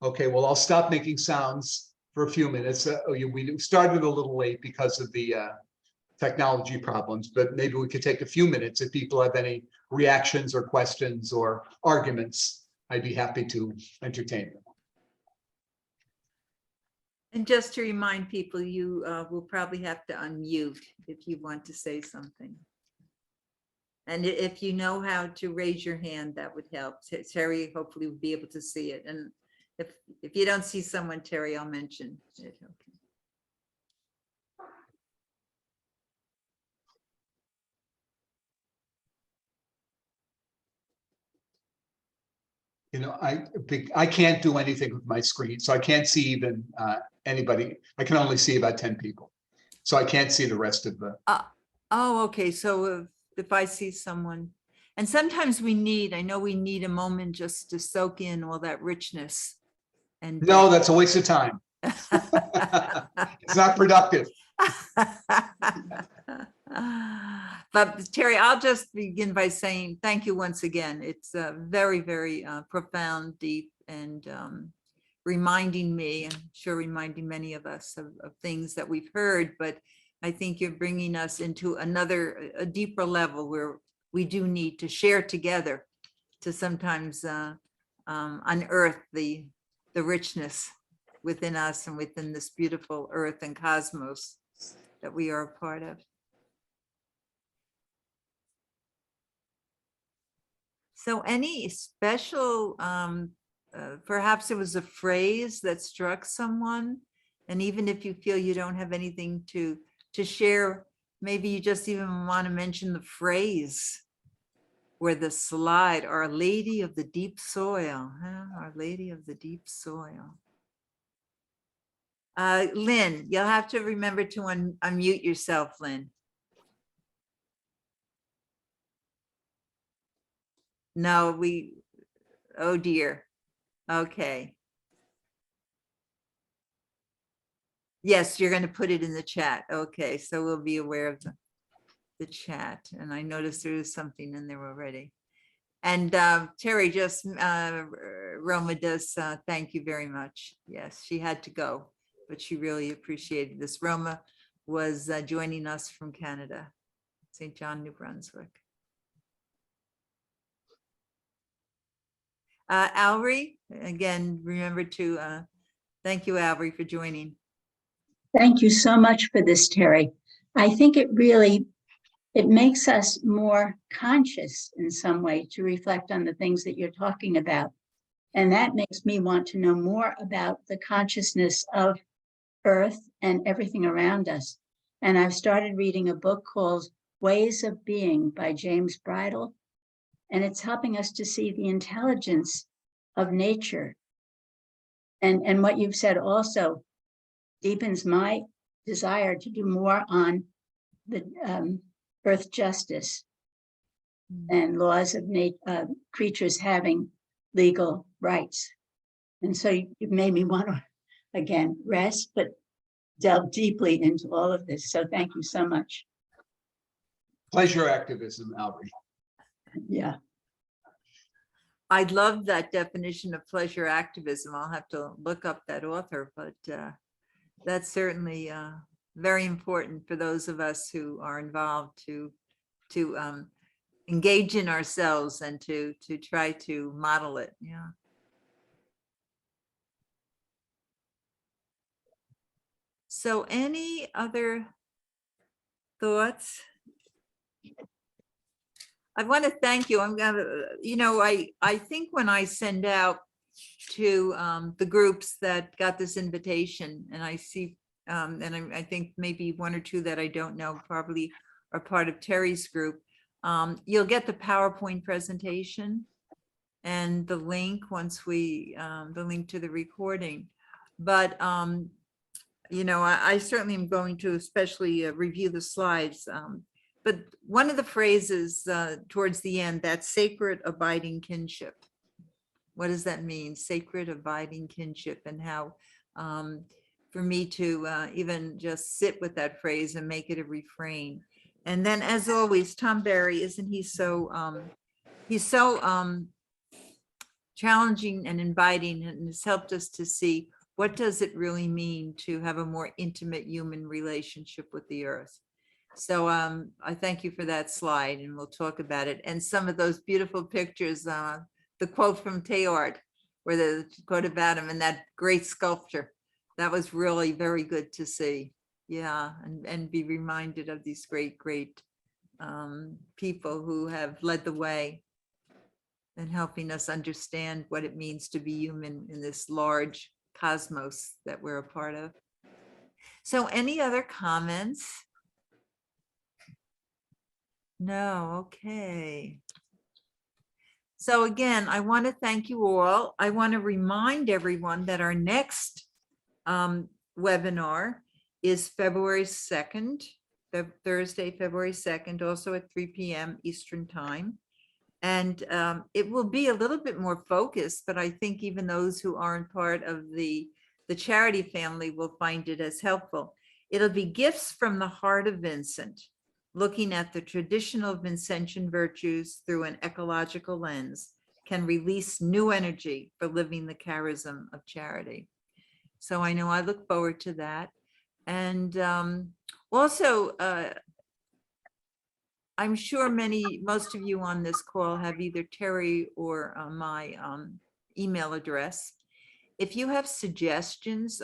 B: Okay, well, I'll stop making sounds for a few minutes. We started a little late because of the technology problems, but maybe we could take a few minutes. If people have any reactions or questions or arguments, I'd be happy to entertain them.
A: And just to remind people, you will probably have to unmute if you want to say something. And if you know how to raise your hand, that would help. Terry hopefully will be able to see it. And if you don't see someone, Terry, I'll mention it. Okay.
B: You know, I can't do anything with my screen, so I can't see even anybody. I can only see about 10 people. So I can't see the rest of the.
A: Oh, okay. So if I see someone, and sometimes I know we need a moment just to soak in all that richness. And
B: No, that's a waste of time. It's not productive.
A: But Terry, I'll just begin by saying thank you once again. It's very, very profound, deep, and reminding me, I'm sure reminding many of us of things that we've heard, but I think you're bringing us into a deeper level where we do need to share together to sometimes unearth the richness within us and within this beautiful earth and cosmos that we are a part of. So any special, perhaps it was a phrase that struck someone, and even if you feel you don't have anything to share, maybe you just even want to mention the phrase or the slide, Our Lady of the Deep Soil, huh? Our Lady of the Deep Soil. Lynn, you'll have to remember to unmute yourself, Lynn. No, oh dear. Okay. Yes, you're going to put it in the chat. Okay, so we'll be aware of the chat. And I noticed there is something in there already. And Terry, Roma does thank you very much. Yes, she had to go, but she really appreciated this. Roma was joining us from Canada, St. John, New Brunswick. Alri, again, remember to Thank you, Albry, for joining.
D: Thank you so much for this, Terry. I think it makes us more conscious in some way to reflect on the things that you're talking about. And that makes me want to know more about the consciousness of Earth and everything around us. And I've started reading a book called Ways of Being by James Bridle. And it's helping us to see the intelligence of nature. And what you've said also deepens my desire to do more on the earth justice and laws of creatures having legal rights. And so you made me want to, again, rest, but delve deeply into all of this. So thank you so much.
B: Pleasure activism, Albry.
D: Yeah.
A: I love that definition of pleasure activism. I'll have to look up that author, but that's certainly very important for those of us who are involved to engage in ourselves and to try to model it. Yeah. So any other thoughts? I want to thank you. I'm gonna, I think when I send out to the groups that got this invitation, and I see, and I think maybe one or two that I don't know probably are part of Terry's group, you'll get the PowerPoint presentation and the link once we, the link to the recording. But, I certainly am going to especially review the slides. But one of the phrases towards the end, that sacred abiding kinship. What does that mean? Sacred abiding kinship, and how for me to even just sit with that phrase and make it a refrain. And then, as always, Tom Barry, isn't he so, he's so challenging and inviting, and has helped us to see what does it really mean to have a more intimate human relationship with the earth. So I thank you for that slide, and we'll talk about it. And some of those beautiful pictures, the quote from Teilhard, where the quote about him and that great sculpture, that was really very good to see. Yeah, and be reminded of these great people who have led the way in helping us understand what it means to be human in this large cosmos that we're a part of. So any other comments? No, okay. So again, I want to thank you all. I want to remind everyone that our next webinar is February 2nd, Thursday, February 2nd, also at 3 p.m. Eastern Time. And it will be a little bit more focused, but I think even those who aren't part of the charity family will find it as helpful. It'll be Gifts from the Heart of Vincent, looking at the traditional Vincentian virtues through an ecological lens, can release new energy for living the charism of charity. So I know I look forward to that. And also, I'm sure most of you on this call have either Terry or my email address. If you have suggestions,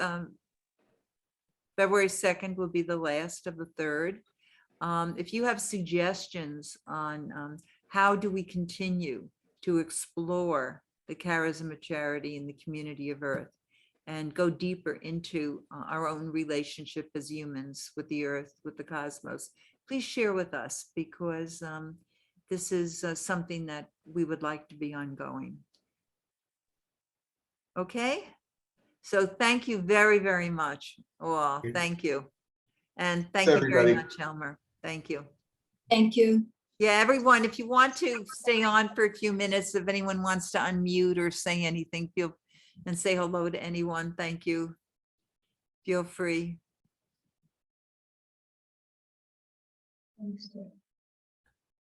A: February 2nd will be the last of the 3rd. If you have suggestions on how do we continue to explore the charism of charity in the community of Earth and go deeper into our own relationship as humans with the Earth, with the cosmos, please share with us, because this is something that we would like to be ongoing. Okay, so thank you very, very much. Oh, thank you. And thank you very much, Elmer. Thank you.
E: Thank you.
A: Yeah, everyone, if you want to stay on for a few minutes, if anyone wants to unmute or say anything, feel and say hello to anyone. Thank you. Feel free.
D: Thanks, Terry.